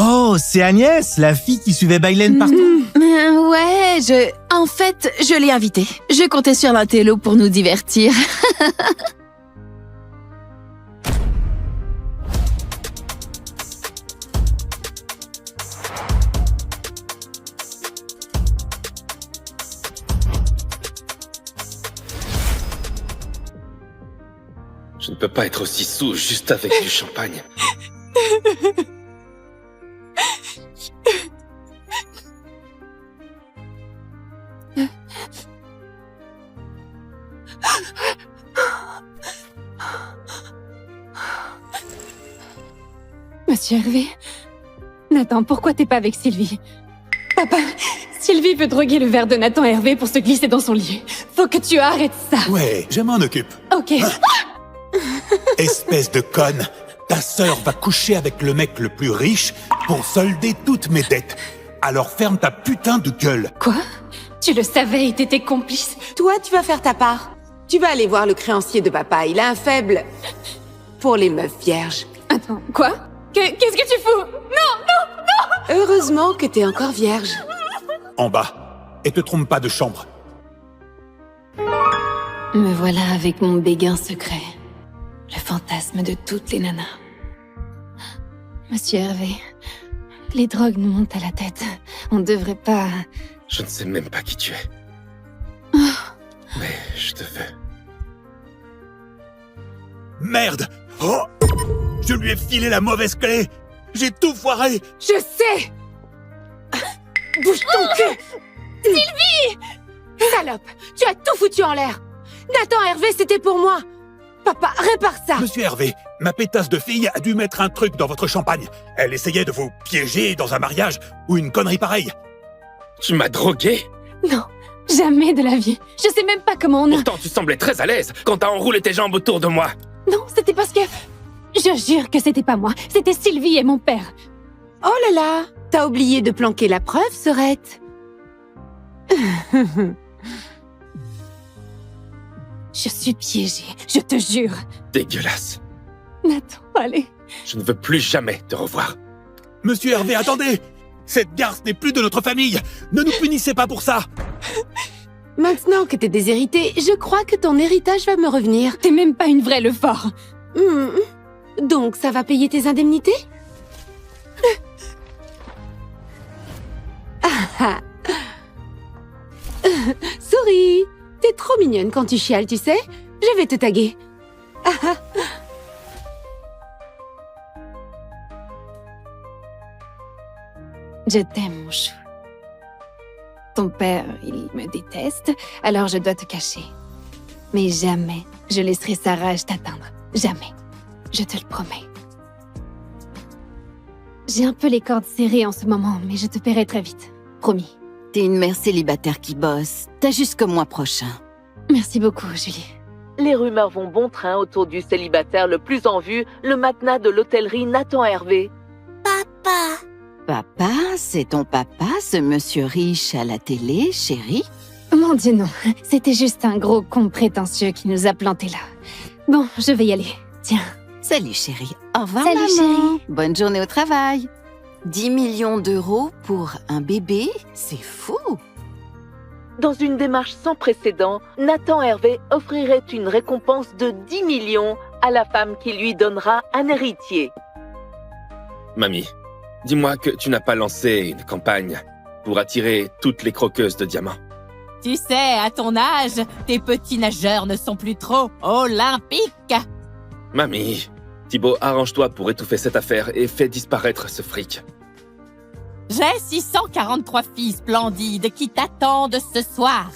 Oh, c'est Agnès, la fille qui suivait Bailen partout. Ouais, En fait, je l'ai invitée. Je comptais sur l'intello pour nous divertir. Je ne peux pas être aussi saoul juste avec du champagne. Monsieur Hervé? Nathan, pourquoi t'es pas avec Sylvie? Papa, Sylvie veut droguer le verre de Nathan Hervé pour se glisser dans son lit. Faut que tu arrêtes ça. Ouais, je m'en occupe. Ok. Espèce de conne, ta sœur va coucher avec le mec le plus riche pour solder toutes mes dettes. Alors ferme ta putain de gueule. Quoi? Tu le savais et t'étais complice? Toi, tu vas faire ta part. Tu vas aller voir le créancier de papa. Il a un faible pour les meufs vierges. Attends, quoi? Qu'est-ce que tu fous? Non! Heureusement que t'es encore vierge. En bas. Et te trompe pas de chambre. Me voilà avec mon béguin secret. Le fantasme de toutes les nanas. Monsieur Hervé, les drogues nous montent à la tête. On devrait pas... Je ne sais même pas qui tu es. Mais je te veux. Merde! Oh! Je lui ai filé la mauvaise clé! J'ai tout foiré! Je sais! Bouge ton cul! Sylvie! Salope! Tu as tout foutu en l'air! Nathan Hervé, c'était pour moi! Papa, répare ça! Monsieur Hervé, ma pétasse de fille a dû mettre un truc dans votre champagne. Elle essayait de vous piéger dans un mariage ou une connerie pareille. Tu m'as drogué? Non, jamais de la vie. Je sais même pas comment on a... Pourtant, tu semblais très à l'aise quand t'as enroulé tes jambes autour de moi. Non, c'était parce que... Je jure que c'était pas moi. C'était Sylvie et mon père. Oh là là! T'as oublié de planquer la preuve, Sorette. Je suis piégée, je te jure. Dégueulasse. Nathan, allez. Je ne veux plus jamais te revoir. Monsieur Hervé, attendez! Cette garce n'est plus de notre famille! Ne nous punissez pas pour ça! Maintenant que t'es déshéritée, je crois que ton héritage va me revenir. T'es même pas une vraie Lefort. Donc, ça va payer tes indemnités? Souris, t'es trop mignonne quand tu chiales, tu sais? Je vais te taguer. Je t'aime, mon chou. Ton père, il me déteste, alors je dois te cacher. Mais jamais je laisserai sa rage t'atteindre. Jamais. Je te le promets. J'ai un peu les cordes serrées en ce moment, mais je te paierai très vite. Promis. T'es une mère célibataire qui bosse. T'as jusqu'au mois prochain. Merci beaucoup, Julie. Les rumeurs vont bon train autour du célibataire le plus en vue, le magnat de l'hôtellerie Nathan Hervé. Papa, c'est ton papa, ce monsieur riche à la télé, chérie? Mon Dieu, non. C'était juste un gros con prétentieux qui nous a plantés là. Bon, je vais y aller. Tiens. Salut, chérie. Au revoir, Salut, maman. chérie. Bonne journée au travail. 10 millions d'euros pour un bébé? C'est fou! Dans une démarche sans précédent, Nathan Hervé offrirait une récompense de 10 millions à la femme qui lui donnera un héritier. Mamie, dis-moi que tu n'as pas lancé une campagne pour attirer toutes les croqueuses de diamants. Tu sais, à ton âge, tes petits nageurs ne sont plus trop olympiques. Mamie, Thibaut, arrange-toi pour étouffer cette affaire et fais disparaître ce fric. J'ai 643 filles splendides qui t'attendent ce soir.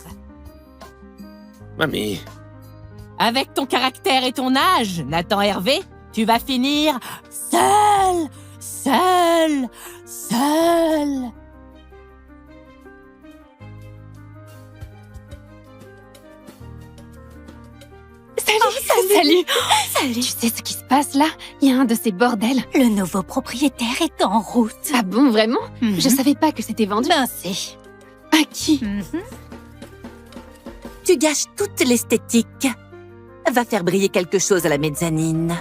Mamie. Avec ton caractère et ton âge, Nathan Hervé, tu vas finir seul. Salut. Tu sais ce qui se passe là? Il y a un de ces bordels. Le nouveau propriétaire est en route. Ah bon, vraiment? Je savais pas que c'était vendu. Ben si. À qui? Tu gâches toute l'esthétique. Va faire briller quelque chose à la mezzanine.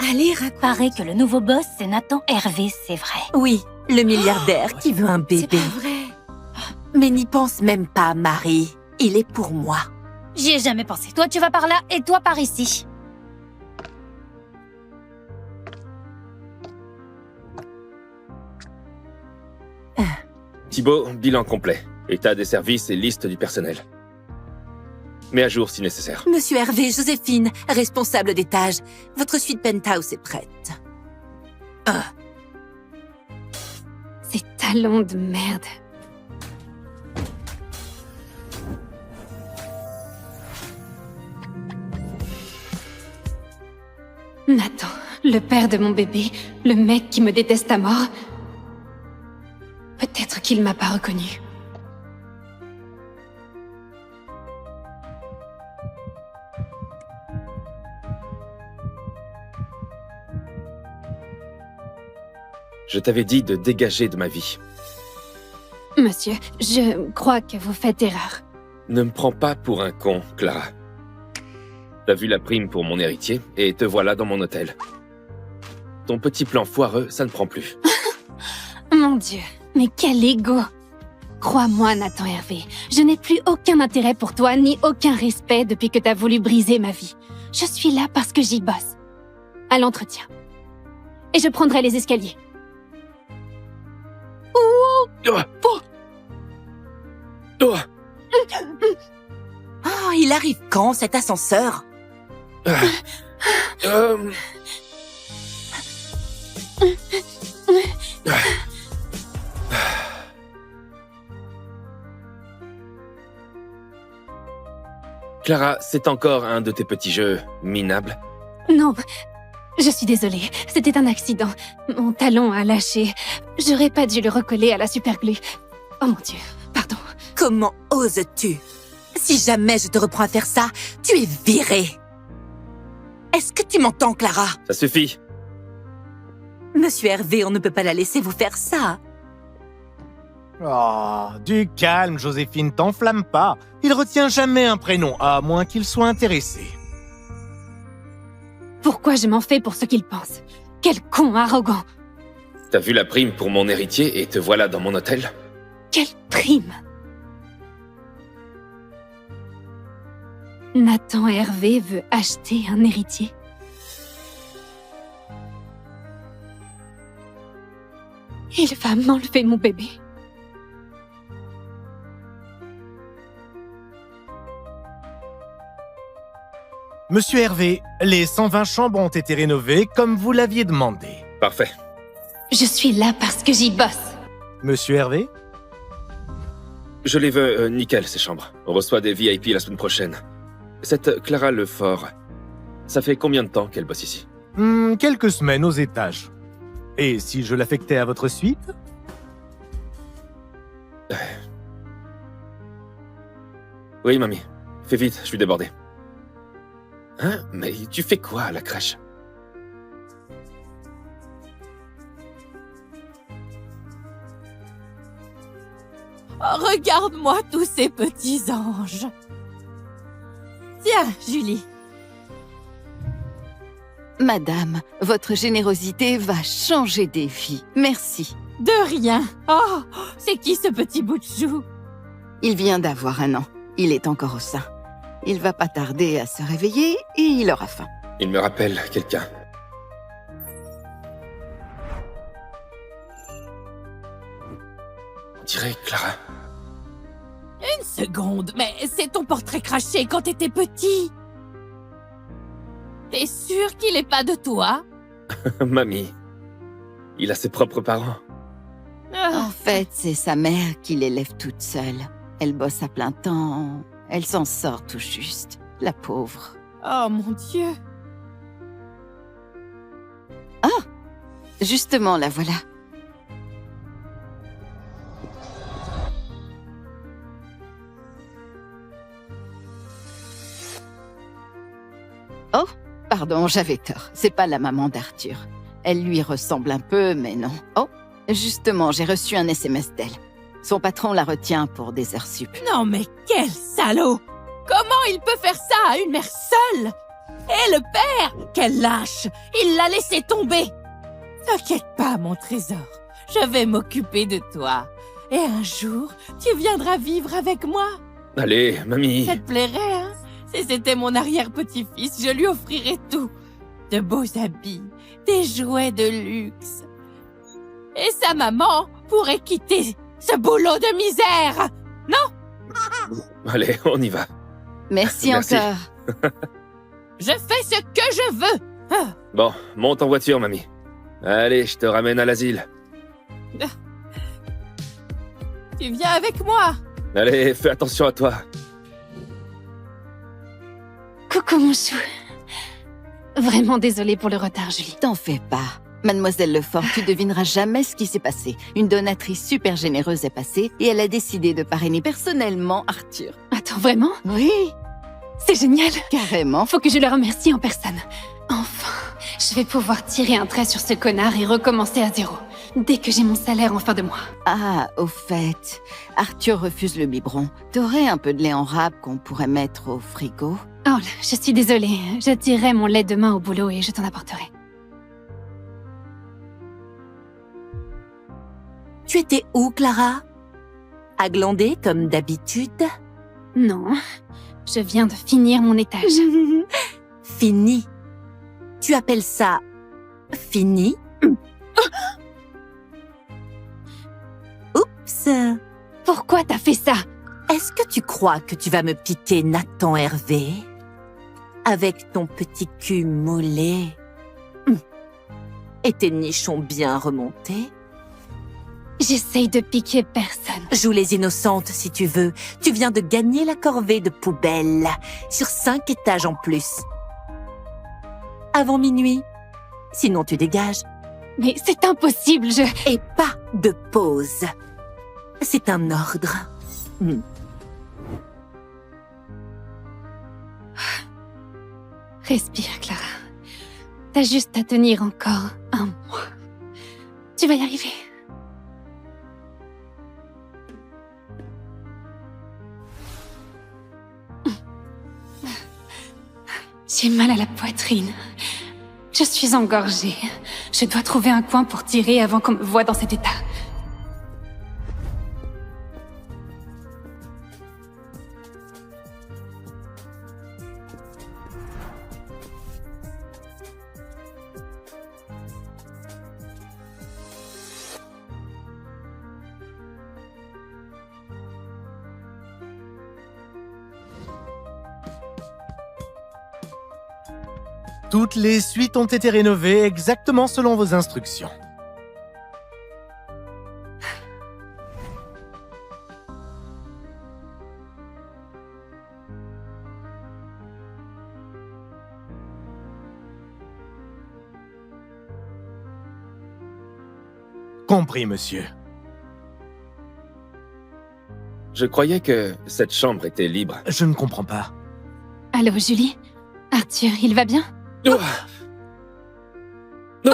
Allez, paraît que le nouveau boss, c'est Nathan Hervé, c'est vrai. Oui, le milliardaire qui veut un bébé. C'est pas vrai. Mais n'y pense même pas, Marie. Il est pour moi. J'y ai jamais pensé. Toi, tu vas par là et toi par ici. Thibaut, bilan complet. État des services et liste du personnel. mais à jour si nécessaire. Monsieur Hervé, Joséphine, responsable d'étage. Votre suite penthouse est prête. Ces talons de merde. Nathan, le père de mon bébé, le mec qui me déteste à mort. Peut-être qu'il m'a pas reconnu. Je t'avais dit de dégager de ma vie. Monsieur, je crois que vous faites erreur. Ne me prends pas pour un con, Clara. T'as vu la prime pour mon héritier, et te voilà dans mon hôtel. Ton petit plan foireux, ça ne prend plus. Mon Dieu, mais quel ego! Crois-moi, Nathan Hervé, je n'ai plus aucun intérêt pour toi, ni aucun respect depuis que t'as voulu briser ma vie. Je suis là parce que j'y bosse. À l'entretien. Et je prendrai les escaliers. Oh, il arrive quand, cet ascenseur? Clara, c'est encore un de tes petits jeux minables. Non, je suis désolée, c'était un accident. Mon talon a lâché. J'aurais pas dû le recoller à la superglue. Oh mon Dieu, pardon. Comment oses-tu? Si jamais je te reprends à faire ça, tu es virée. Est-ce que tu m'entends, Clara? Ça suffit. Monsieur Hervé, on ne peut pas la laisser vous faire ça. Oh, du calme, Joséphine, t'enflamme pas. Il retient jamais un prénom, à moins qu'il soit intéressé. Pourquoi je m'en fais pour ce qu'il pense? Quel con arrogant! T'as vu la prime pour mon héritier, et te voilà dans mon hôtel? Quelle prime! Nathan Hervé veut acheter un héritier. Il va m'enlever mon bébé. Monsieur Hervé, les 120 chambres ont été rénovées comme vous l'aviez demandé. Parfait. Je suis là parce que j'y bosse. Monsieur Hervé? Je les veux nickel, ces chambres. On reçoit des VIP la semaine prochaine. Cette Clara Lefort, ça fait combien de temps qu'elle bosse ici? Quelques semaines aux étages. Et si je l'affectais à votre suite? Oui, mamie. Fais vite, je suis débordé. Hein? Mais tu fais quoi à la crèche? Oh, regarde-moi tous ces petits anges. Tiens, Julie. Madame, votre générosité va changer des vies. Merci. De rien. Oh, c'est qui ce petit bout de chou? Il vient d'avoir 1 an. Il est encore au sein. Il va pas tarder à se réveiller et il aura faim. Il me rappelle quelqu'un. On dirait Clara. Une seconde, mais c'est ton portrait craché quand t'étais petit. T'es sûr qu'il est pas de toi? Mamie, il a ses propres parents. En fait, c'est sa mère qui l'élève toute seule. Elle bosse à plein temps. Elle s'en sort tout juste. La pauvre. Oh mon Dieu. Ah! Justement, la voilà. Oh, pardon, j'avais tort. C'est pas la maman d'Arthur. Elle lui ressemble un peu, mais non. Oh, justement, j'ai reçu un SMS d'elle. Son patron la retient pour des heures sup. Non mais quel salaud! Comment il peut faire ça à une mère seule? Et le père, quel lâche! Il l'a laissé tomber! T'inquiète pas, mon trésor. Je vais m'occuper de toi. Et un jour, tu viendras vivre avec moi. Allez, mamie. Ça te plairait, hein? Si c'était mon arrière-petit-fils, je lui offrirais tout. De beaux habits, des jouets de luxe. Et sa maman pourrait quitter ce boulot de misère, non? Allez, on y va. Merci. encore. Je fais ce que je veux. Ah. Bon, monte en voiture, mamie. Allez, je te ramène à l'asile. Tu viens avec moi. Allez, fais attention à toi. Coucou, mon chou. Vraiment désolée pour le retard, Julie. T'en fais pas. Mademoiselle Lefort, tu devineras jamais ce qui s'est passé. Une donatrice super généreuse est passée et elle a décidé de parrainer personnellement Arthur. Attends, vraiment? Oui. C'est génial. Carrément. Faut que je le remercie en personne. Enfin, je vais pouvoir tirer un trait sur ce connard et recommencer à zéro. Dès que j'ai mon salaire en fin de mois. Ah, au fait, Arthur refuse le biberon. T'aurais un peu de lait en râpe qu'on pourrait mettre au frigo? Oh, je suis désolée. Je tirerai mon lait demain au boulot et je t'en apporterai. Tu étais où, Clara? À glander comme d'habitude? Non, je viens de finir mon étage. Fini? Tu appelles ça fini? Oups! Pourquoi t'as fait ça? Est-ce que tu crois que tu vas me piquer Nathan Hervé? Avec ton petit cul mollet? Et tes nichons bien remontés? J'essaye de piquer personne. Joue les innocentes si tu veux. Tu viens de gagner la corvée de poubelle. Sur 5 étages en plus. Avant minuit. Sinon tu dégages. Mais c'est impossible, Et pas de pause. C'est un ordre. Respire, Clara. T'as juste à tenir encore un mois. Tu vas y arriver. J'ai mal à la poitrine. Je suis engorgée. Je dois trouver un coin pour tirer avant qu'on me voie dans cet état. Toutes les suites ont été rénovées exactement selon vos instructions. Compris, monsieur. Je croyais que cette chambre était libre. Je ne comprends pas. Allô, Julie? Arthur, il va bien? Oh. Oh.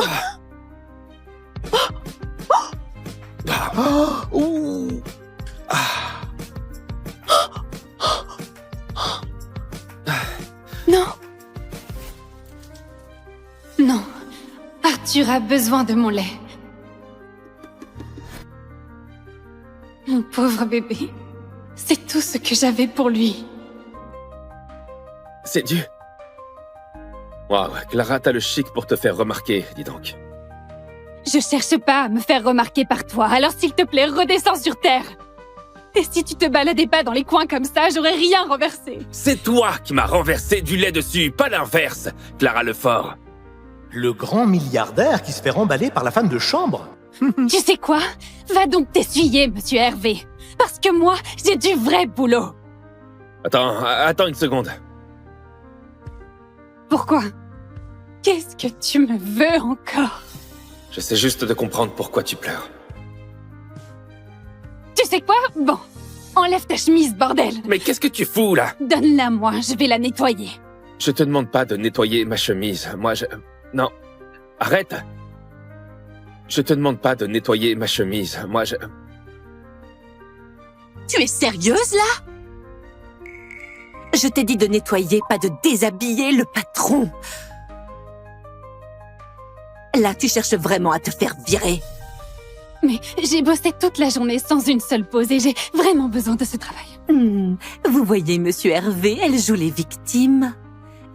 Ouh. Non. Non. Arthur a besoin de mon lait. Mon pauvre bébé. C'est tout ce que j'avais pour lui. C'est dû. Waouh, Clara, t'as le chic pour te faire remarquer, dis donc. Je cherche pas à me faire remarquer par toi, alors s'il te plaît, redescends sur Terre. Et si tu te baladais pas dans les coins comme ça, j'aurais rien renversé. C'est toi qui m'as renversé du lait dessus, pas l'inverse, Clara Lefort. Le grand milliardaire qui se fait remballer par la femme de chambre. Tu sais quoi? Va donc t'essuyer, monsieur Hervé. Parce que moi, j'ai du vrai boulot. Attends une seconde. Pourquoi? Qu'est-ce que tu me veux encore? J'essaie juste de comprendre pourquoi tu pleures. Tu sais quoi? Bon, enlève ta chemise, bordel. Mais qu'est-ce que tu fous, là? Donne-la moi, je vais la nettoyer. Je te demande pas de nettoyer ma chemise. Non. Arrête. Je te demande pas de nettoyer ma chemise. Tu es sérieuse, là? Je t'ai dit de nettoyer, pas de déshabiller le patron. Là, tu cherches vraiment à te faire virer. Mais j'ai bossé toute la journée sans une seule pause et j'ai vraiment besoin de ce travail. Vous voyez, monsieur Hervé, elle joue les victimes.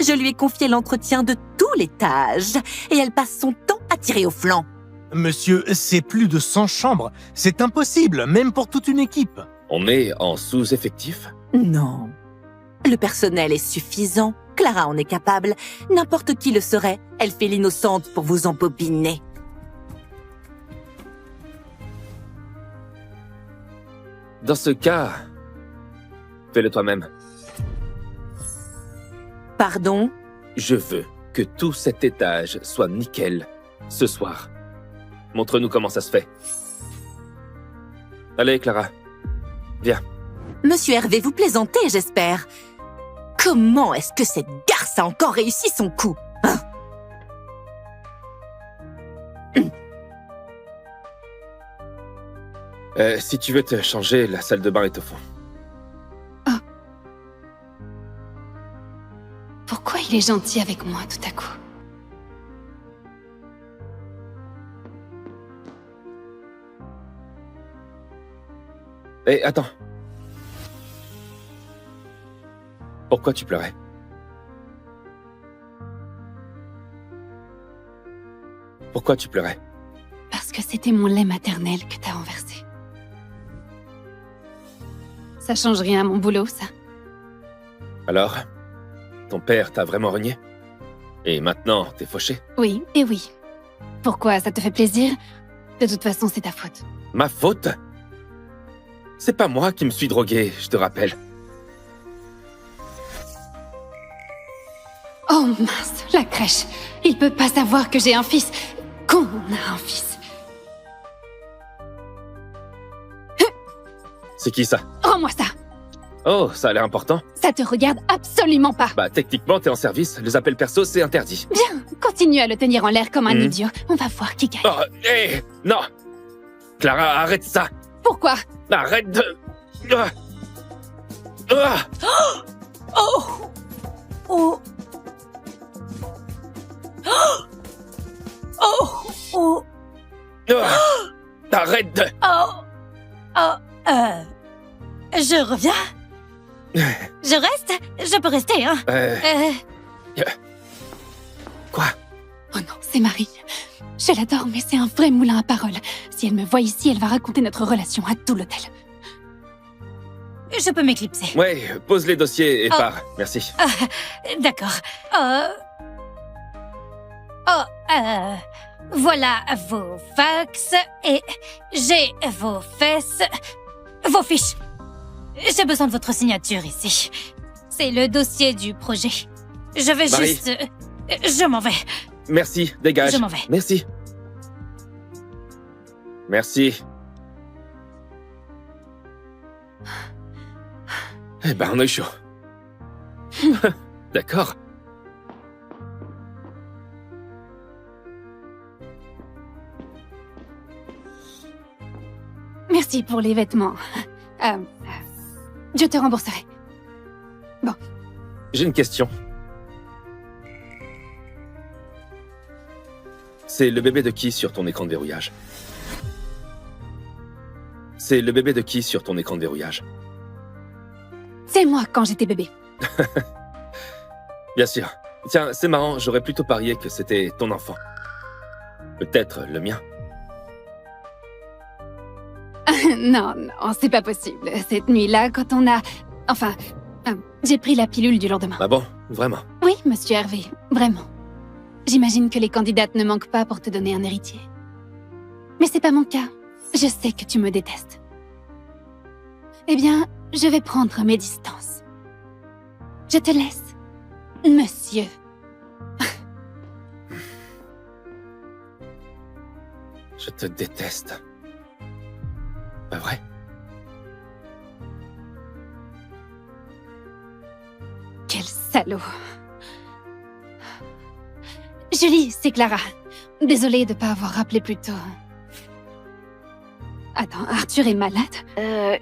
Je lui ai confié l'entretien de tout l'étage et elle passe son temps à tirer au flanc. Monsieur, c'est plus de 100 chambres. C'est impossible, même pour toute une équipe. On est en sous-effectif? Non. Le personnel est suffisant. Clara en est capable. N'importe qui le serait. Elle fait l'innocente pour vous embobiner. Dans ce cas, fais-le toi-même. Pardon? Je veux que tout cet étage soit nickel ce soir. Montre-nous comment ça se fait. Allez, Clara. Viens. Monsieur Hervé, vous plaisantez, j'espère. Comment est-ce que cette garce a encore réussi son coup, hein? Si tu veux te changer, la salle de bain est au fond. Pourquoi il est gentil avec moi tout à coup? Hé, attends. Pourquoi tu pleurais? Pourquoi tu pleurais? Parce que c'était mon lait maternel que t'as renversé. Ça change rien à mon boulot, ça. Alors, ton père t'a vraiment renié? Et maintenant, t'es fauché? Oui, et oui. Pourquoi, ça te fait plaisir? De toute façon, c'est ta faute. Ma faute? C'est pas moi qui me suis drogué, je te rappelle. Oh mince, la crèche. Il peut pas savoir que j'ai un fils. Qu'on a un fils. C'est qui ça? Rends-moi ça. Oh, ça a l'air important. Ça te regarde absolument pas. Bah, techniquement, t'es en service. Les appels perso, c'est interdit. Bien, continue à le tenir en l'air comme un idiot. On va voir qui gagne. Oh, hé, non! Clara, arrête ça! Pourquoi? Arrête de... Ah. Ah. Oh! Oh! Oh! Oh! Ah. Arrête de... Oh! Oh! Je reviens? Je reste? Je peux rester, hein? Quoi? Oh non, c'est Marie. Je l'adore, mais c'est un vrai moulin à paroles. Si elle me voit ici, elle va raconter notre relation à tout l'hôtel. Je peux m'éclipser. Ouais, pose les dossiers et Oh. pars. Merci. D'accord. Voilà vos fax et j'ai vos fesses, vos fiches. J'ai besoin de votre signature ici. C'est le dossier du projet. Je vais Marie. juste... je m'en vais. Merci, dégage. Je m'en vais. Merci. Merci. Eh ben, on a eu chaud. D'accord. Merci pour les vêtements. Je te rembourserai. Bon. J'ai une question. C'est le bébé de qui sur ton écran de verrouillage? C'est le bébé de qui sur ton écran de verrouillage? C'est moi quand j'étais bébé. Bien sûr. Tiens, c'est marrant, j'aurais plutôt parié que c'était ton enfant. Peut-être le mien. Non, non, c'est pas possible. Cette nuit-là, quand on a... Enfin, j'ai pris la pilule du lendemain. Ah bon? Vraiment? Oui, monsieur Hervé, vraiment. J'imagine que les candidates ne manquent pas pour te donner un héritier. Mais c'est pas mon cas. Je sais que tu me détestes. Eh bien, je vais prendre mes distances. Je te laisse, monsieur. Je te déteste. Pas vrai? Quel salaud. Julie, c'est Clara. Désolée de ne pas avoir rappelé plus tôt. Attends, Arthur est malade?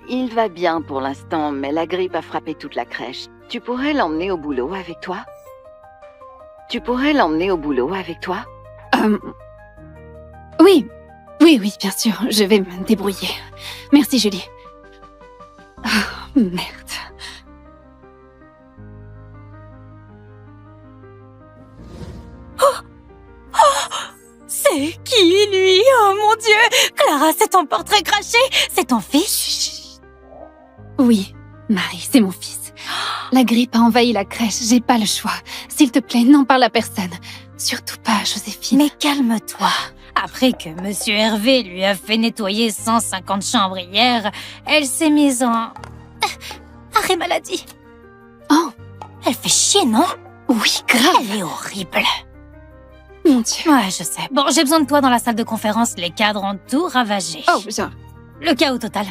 Il va bien pour l'instant, mais la grippe a frappé toute la crèche. Tu pourrais l'emmener au boulot avec toi? Oui. Oui, bien sûr. Je vais me débrouiller. Merci, Julie. Ah, merde. C'est qui, lui? Oh mon Dieu! Clara, c'est ton portrait craché? C'est ton fils? Oui, Marie, c'est mon fils. La grippe a envahi la crèche, j'ai pas le choix. S'il te plaît, n'en parle à personne. Surtout pas à Joséphine. Mais calme-toi. Après que Monsieur Hervé lui a fait nettoyer 150 chambres hier, elle s'est mise en... arrêt maladie. Oh. Elle fait chier, non? Oui, grave. Elle est horrible. Mon Dieu. Ouais, je sais. Bon, j'ai besoin de toi dans la salle de conférence. Les cadres ont tout ravagé. Oh, genre... Le chaos total.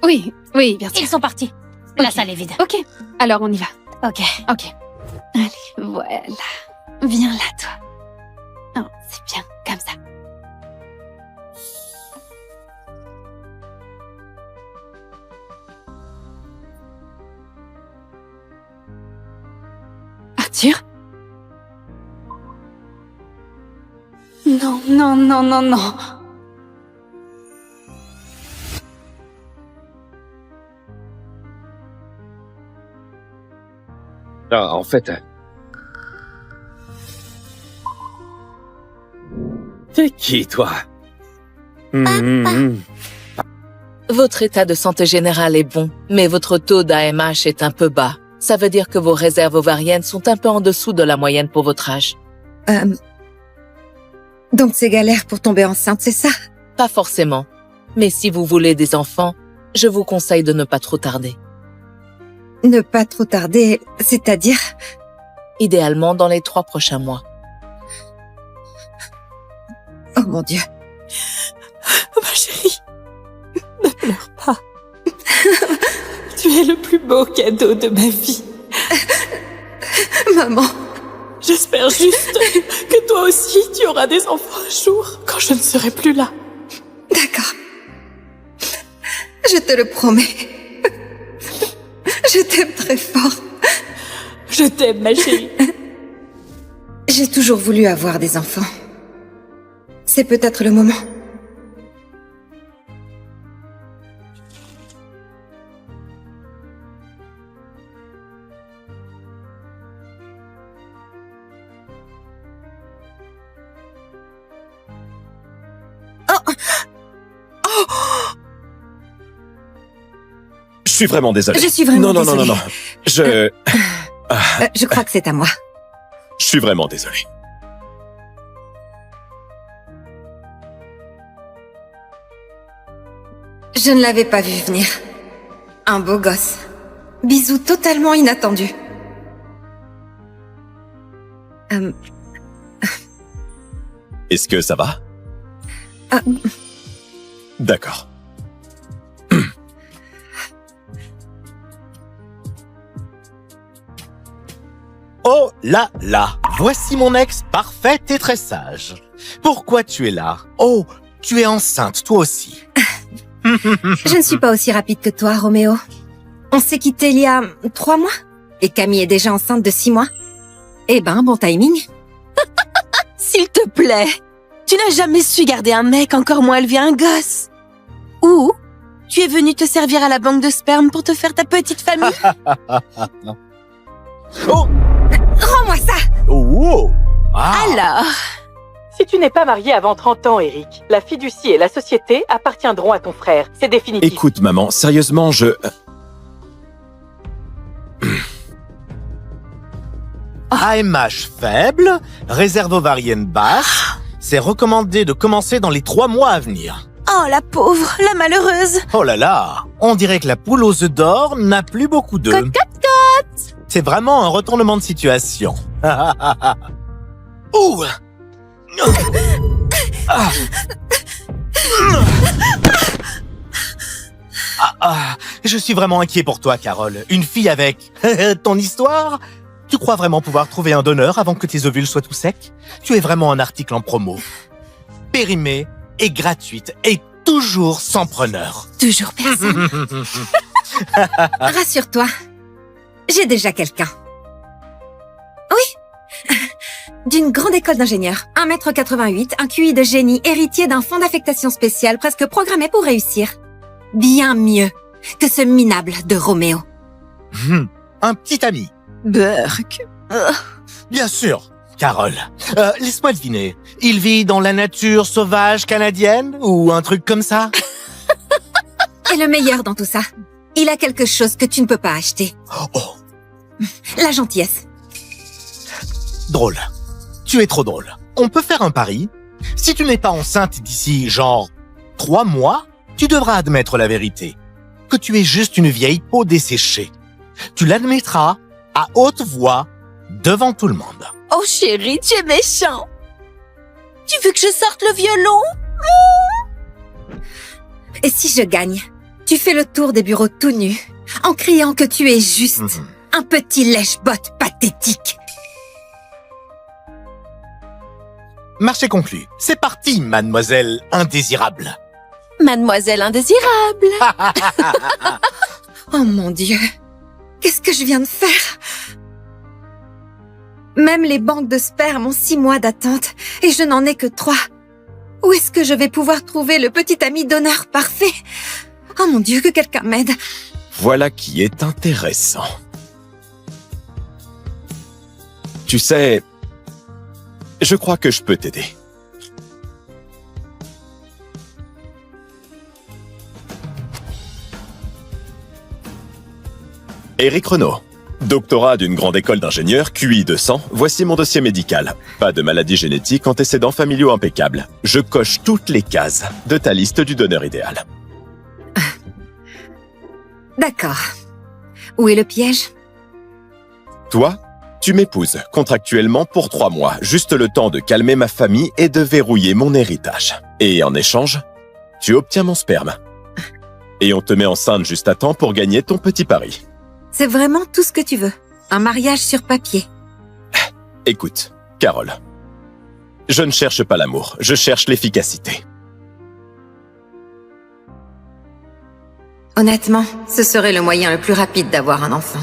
Oui, bien sûr. Ils sont partis. La salle est vide. Ok, alors on y va. Ok. Allez, voilà. Viens là, toi. Oh, c'est bien, comme ça. Arthur? Non. Ah, en fait... T'es qui, toi? Votre état de santé général est bon, mais votre taux d'AMH est un peu bas. Ça veut dire que vos réserves ovariennes sont un peu en dessous de la moyenne pour votre âge. Donc c'est galère pour tomber enceinte, c'est ça? Pas forcément. Mais si vous voulez des enfants, je vous conseille de ne pas trop tarder. Ne pas trop tarder, c'est-à-dire? Idéalement dans les 3 prochains mois. Oh mon Dieu. Ma chérie, ne pleure pas. Tu es le plus beau cadeau de ma vie. Maman. J'espère juste que toi aussi tu auras des enfants un jour, quand je ne serai plus là. D'accord. Je te le promets. Je t'aime très fort. Je t'aime, ma chérie. J'ai toujours voulu avoir des enfants. C'est peut-être le moment. Je suis vraiment désolé. Je suis vraiment désolée. Non. Je crois que c'est à moi. Je suis vraiment désolé. Je ne l'avais pas vu venir. Un beau gosse. Bisou totalement inattendu. Est-ce que ça va? D'accord. Oh là là, voici mon ex parfaite et très sage. Pourquoi tu es là? Oh, tu es enceinte, toi aussi. Je ne suis pas aussi rapide que toi, Roméo. On s'est quittés il y a 3 mois. Et Camille est déjà enceinte de 6 mois. Eh ben, bon timing. S'il te plaît, tu n'as jamais su garder un mec, encore moins élever un gosse. Ou tu es venu te servir à la banque de sperme pour te faire ta petite famille. Oh! Rends-moi ça! Oh! Alors, si tu n'es pas marié avant 30 ans, Eric, la fiducie et la société appartiendront à ton frère. C'est définitif. Écoute, maman, sérieusement, AMH faible, réserve ovarienne basse. C'est recommandé de commencer dans les 3 mois à venir. Oh, la pauvre, la malheureuse. Oh là là, on dirait que la poule aux œufs d'or n'a plus beaucoup d'œufs. Cote, cote, cote. C'est vraiment un retournement de situation. Ouh! Je suis vraiment inquiet pour toi, Carole. Une fille avec ton histoire? Tu crois vraiment pouvoir trouver un donneur avant que tes ovules soient tout secs? Tu es vraiment un article en promo. Périmée et gratuite et toujours sans preneur. Toujours personne. Rassure-toi, j'ai déjà quelqu'un. Oui. D'une grande école d'ingénieurs, 1m88, un QI de génie, héritier d'un fonds d'affectation spéciale presque programmé pour réussir. Bien mieux que ce minable de Roméo. Un petit ami. Burk. Bien sûr, Carole. Laisse-moi deviner. Il vit dans la nature sauvage canadienne ou un truc comme ça? Et le meilleur dans tout ça, il a quelque chose que tu ne peux pas acheter. Oh, La gentillesse. Drôle. Tu es trop drôle. On peut faire un pari. Si tu n'es pas enceinte d'ici, genre, 3 mois, tu devras admettre la vérité. Que tu es juste une vieille peau desséchée. Tu l'admettras à haute voix devant tout le monde. Oh chérie, tu es méchant. Tu veux que je sorte le violon? Et si je gagne, tu fais le tour des bureaux tout nu, en criant que tu es juste un petit lèche-botte pathétique. Marché conclu. C'est parti, mademoiselle indésirable. Mademoiselle indésirable. Oh mon Dieu, qu'est-ce que je viens de faire? Même les banques de sperme ont 6 mois d'attente et je n'en ai que 3. Où est-ce que je vais pouvoir trouver le petit ami donneur parfait? Oh mon Dieu, que quelqu'un m'aide. Voilà qui est intéressant. Tu sais, je crois que je peux t'aider. Éric Renaud, doctorat d'une grande école d'ingénieurs, QI 200, voici mon dossier médical. Pas de maladie génétique, antécédents familiaux impeccables. Je coche toutes les cases de ta liste du donneur idéal. D'accord. Où est le piège? Toi, tu m'épouses contractuellement pour 3 mois, juste le temps de calmer ma famille et de verrouiller mon héritage. Et en échange, tu obtiens mon sperme. Et on te met enceinte juste à temps pour gagner ton petit pari. C'est vraiment tout ce que tu veux. Un mariage sur papier. Écoute, Carole, je ne cherche pas l'amour, je cherche l'efficacité. Honnêtement, ce serait le moyen le plus rapide d'avoir un enfant.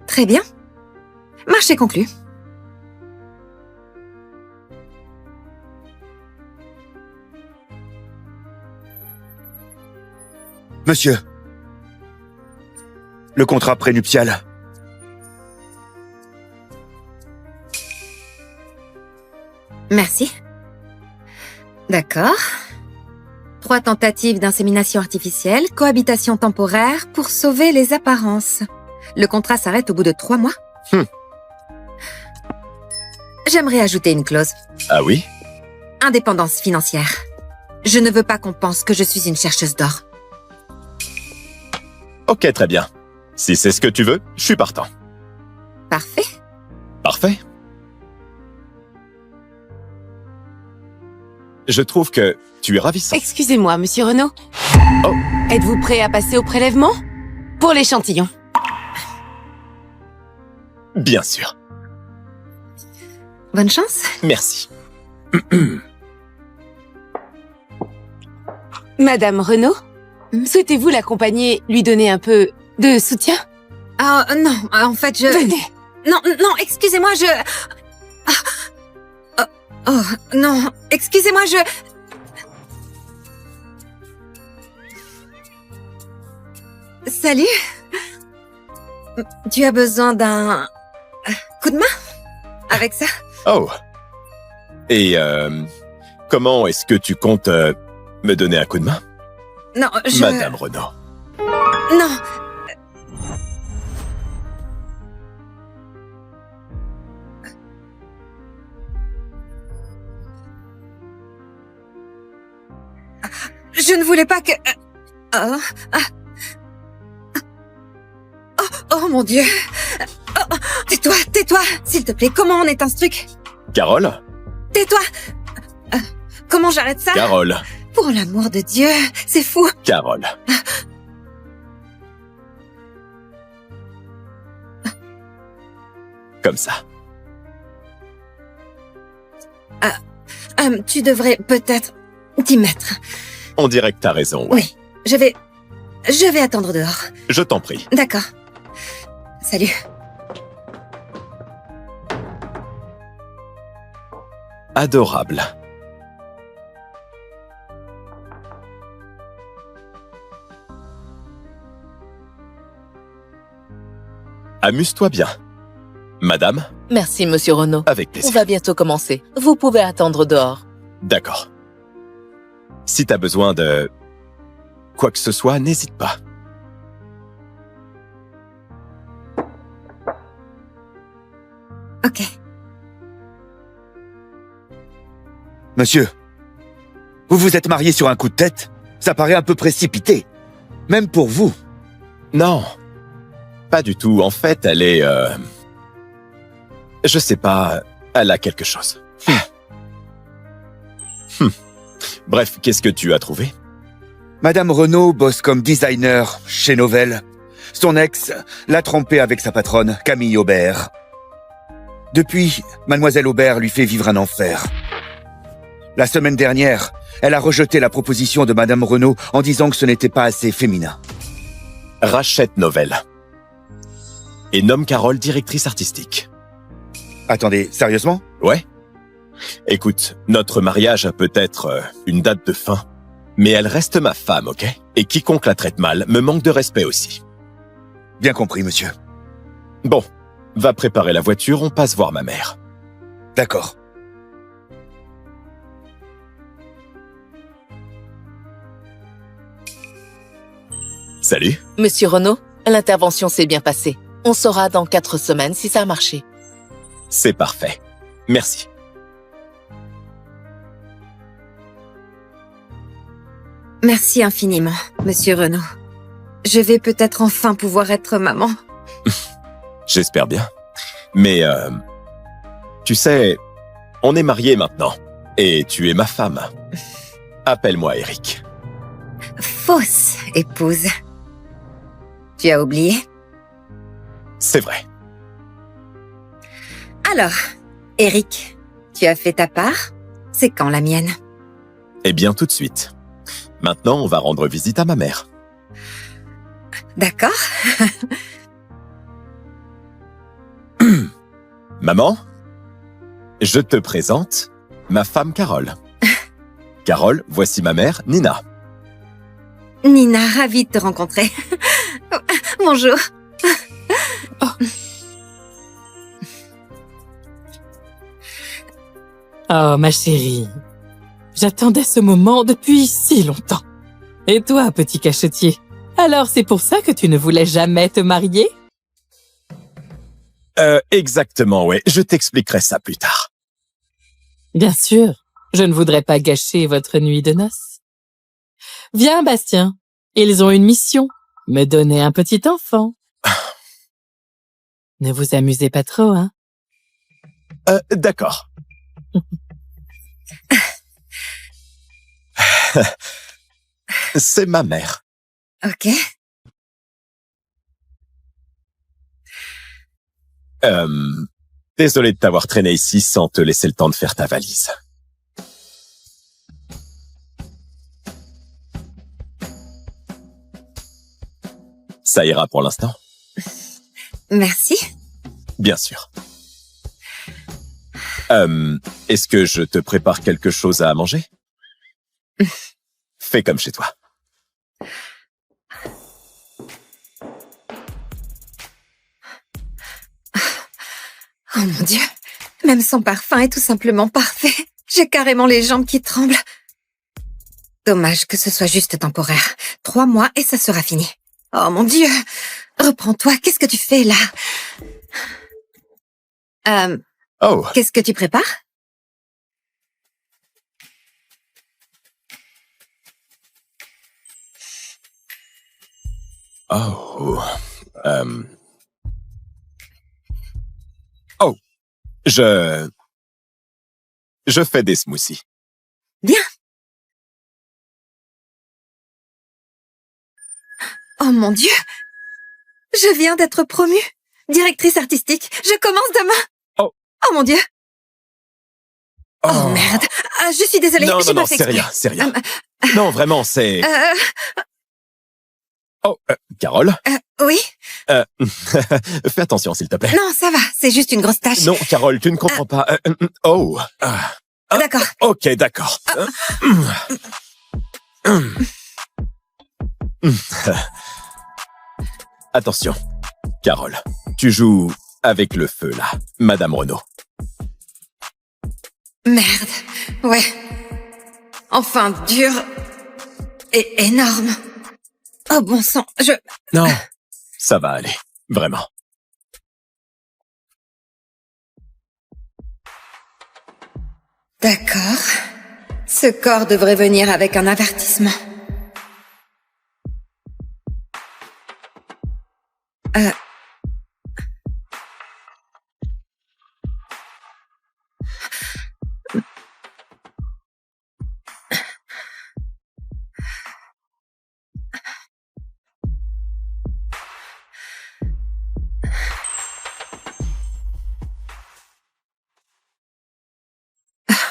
Très bien. Marché conclu. Monsieur, le contrat prénuptial. Merci. D'accord. 3 tentatives d'insémination artificielle, cohabitation temporaire pour sauver les apparences. Le contrat s'arrête au bout de 3 mois. J'aimerais ajouter une clause. Ah oui? Indépendance financière. Je ne veux pas qu'on pense que je suis une chercheuse d'or. Ok, très bien. Si c'est ce que tu veux, je suis partant. Parfait. Parfait. Je trouve que tu es ravissant. Excusez-moi, monsieur Renaud. Oh. Êtes-vous prêt à passer au prélèvement? Pour l'échantillon. Bien sûr. Bonne chance. Merci. Madame Renaud, souhaitez-vous l'accompagner, lui donner un peu de soutien? Ah non, en fait je... Venez. Non, excusez-moi, je... Oh, non, excusez-moi, je... Salut. Tu as besoin d'un coup de main avec ça? Oh. Et comment est-ce que tu comptes me donner un coup de main? Non, je... Madame Renaud. Non. Je ne voulais pas que... Oh mon Dieu. Oh, tais-toi, s'il te plaît. Comment on éteint ce truc? Carole? Tais-toi. Comment j'arrête ça? Carole. Pour l'amour de Dieu, c'est fou. Carole. Comme ça. Tu devrais peut-être t'y mettre. On dirait que t'as raison. Ouais. Oui, je vais attendre dehors. Je t'en prie. D'accord. Salut. Adorable. Amuse-toi bien. Madame? Merci, monsieur Renaud. Avec On plaisir. va bientôt commencer. Vous pouvez attendre dehors. D'accord. Si t'as besoin de quoi que ce soit, n'hésite pas. Ok. Monsieur, vous vous êtes marié sur un coup de tête? Ça paraît un peu précipité. Même pour vous. Non, pas du tout. En fait, elle est... Je sais pas, elle a quelque chose. Bref, qu'est-ce que tu as trouvé? Madame Renaud bosse comme designer chez Novell. Son ex l'a trompée avec sa patronne, Camille Aubert. Depuis, Mademoiselle Aubert lui fait vivre un enfer. La semaine dernière, elle a rejeté la proposition de Madame Renaud en disant que ce n'était pas assez féminin. Rachète Novell. Et nomme Carole directrice artistique. Attendez, sérieusement? Ouais. Écoute, notre mariage a peut-être une date de fin, mais elle reste ma femme, ok? Et quiconque la traite mal me manque de respect aussi. Bien compris, monsieur. Bon, va préparer la voiture, on passe voir ma mère. D'accord. Salut. Monsieur Renaud, l'intervention s'est bien passée. On saura dans 4 semaines si ça a marché. C'est parfait. Merci. Merci infiniment, Monsieur Renaud. Je vais peut-être enfin pouvoir être maman. J'espère bien. Mais, tu sais, on est mariés maintenant. Et tu es ma femme. Appelle-moi Eric. Fausse épouse. Tu as oublié? C'est vrai. Alors, Eric, tu as fait ta part? C'est quand la mienne? Eh bien, tout de suite. Maintenant, on va rendre visite à ma mère. D'accord. Maman, je te présente ma femme Carole. Carole, voici ma mère, Nina. Nina, ravie de te rencontrer. Bonjour. Oh, ma chérie. J'attendais ce moment depuis si longtemps. Et toi, petit cachetier? Alors c'est pour ça que tu ne voulais jamais te marier? Exactement, ouais. Je t'expliquerai ça plus tard. Bien sûr, je ne voudrais pas gâcher votre nuit de noces. Viens, Bastien. Ils ont une mission. Me donner un petit enfant. Ne vous amusez pas trop, hein? D'accord. C'est ma mère. Ok. Désolé de t'avoir traîné ici sans te laisser le temps de faire ta valise. Ça ira pour l'instant? Merci. Bien sûr. Est-ce que je te prépare quelque chose à manger? Fais comme chez toi. Oh mon Dieu, même son parfum est tout simplement parfait. J'ai carrément les jambes qui tremblent. Dommage que ce soit juste temporaire. 3 mois et ça sera fini. Oh mon Dieu, reprends-toi, qu'est-ce que tu fais là? Oh. Qu'est-ce que tu prépares? Oh. Oh. Je fais des smoothies. Bien. Oh mon Dieu! Je viens d'être promue. Directrice artistique. Je commence demain. Oh. Oh mon Dieu. Oh merde. Ah, je suis désolée. Non, j'ai non, pas fait c'est exprès. rien, c'est rien. Non, vraiment, c'est... Oh, Carole? Oui? Fais attention, s'il te plaît. Non, ça va. C'est juste une grosse tache. Non, Carole, tu ne comprends pas. Oh. D'accord. Ok, d'accord. Attention, Carole, tu joues avec le feu, là, Madame Renaud. Merde. Ouais. Enfin, dur. Et énorme. Oh bon sang, Non, ça va aller, vraiment. D'accord. Ce corps devrait venir avec un avertissement.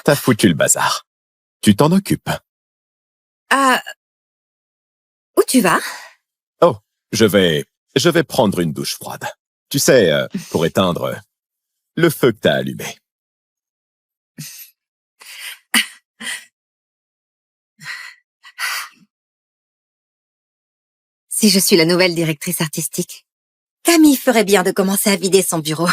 T'as foutu le bazar. Tu t'en occupes. Où tu vas? Oh, je vais prendre une douche froide. Tu sais, pour éteindre le feu que t'as allumé. Si je suis la nouvelle directrice artistique, Camille ferait bien de commencer à vider son bureau.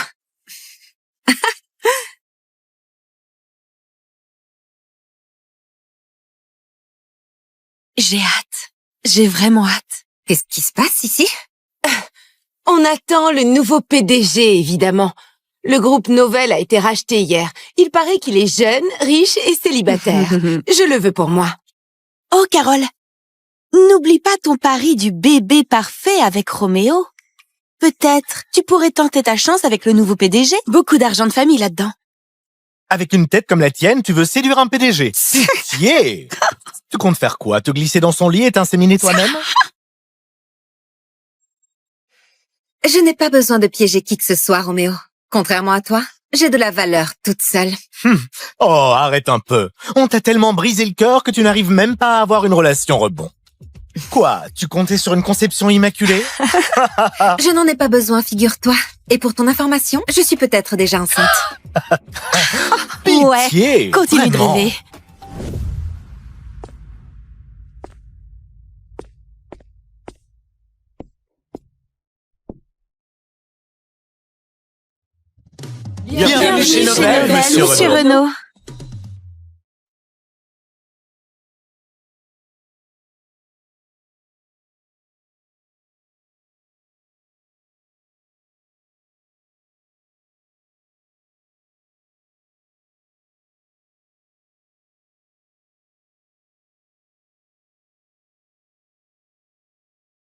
J'ai hâte. J'ai vraiment hâte. Qu'est-ce qui se passe ici? On attend le nouveau PDG, évidemment. Le groupe Novel a été racheté hier. Il paraît qu'il est jeune, riche et célibataire. Je le veux pour moi. Oh, Carole, n'oublie pas ton pari du bébé parfait avec Roméo. Peut-être tu pourrais tenter ta chance avec le nouveau PDG. Beaucoup d'argent de famille là-dedans. Avec une tête comme la tienne, tu veux séduire un PDG. Pitié! Tu comptes faire quoi? Te glisser dans son lit et t'inséminer toi-même? Je n'ai pas besoin de piéger qui que ce soit, Roméo. Contrairement à toi, j'ai de la valeur toute seule. Oh, arrête un peu. On t'a tellement brisé le cœur que tu n'arrives même pas à avoir une relation rebond. Quoi? Tu comptais sur une conception immaculée? Je n'en ai pas besoin, figure-toi. Et pour ton information, je suis peut-être déjà enceinte. Pitié, ouais, continue vraiment. de rêver. Bienvenue chez Novel, Monsieur Renaud.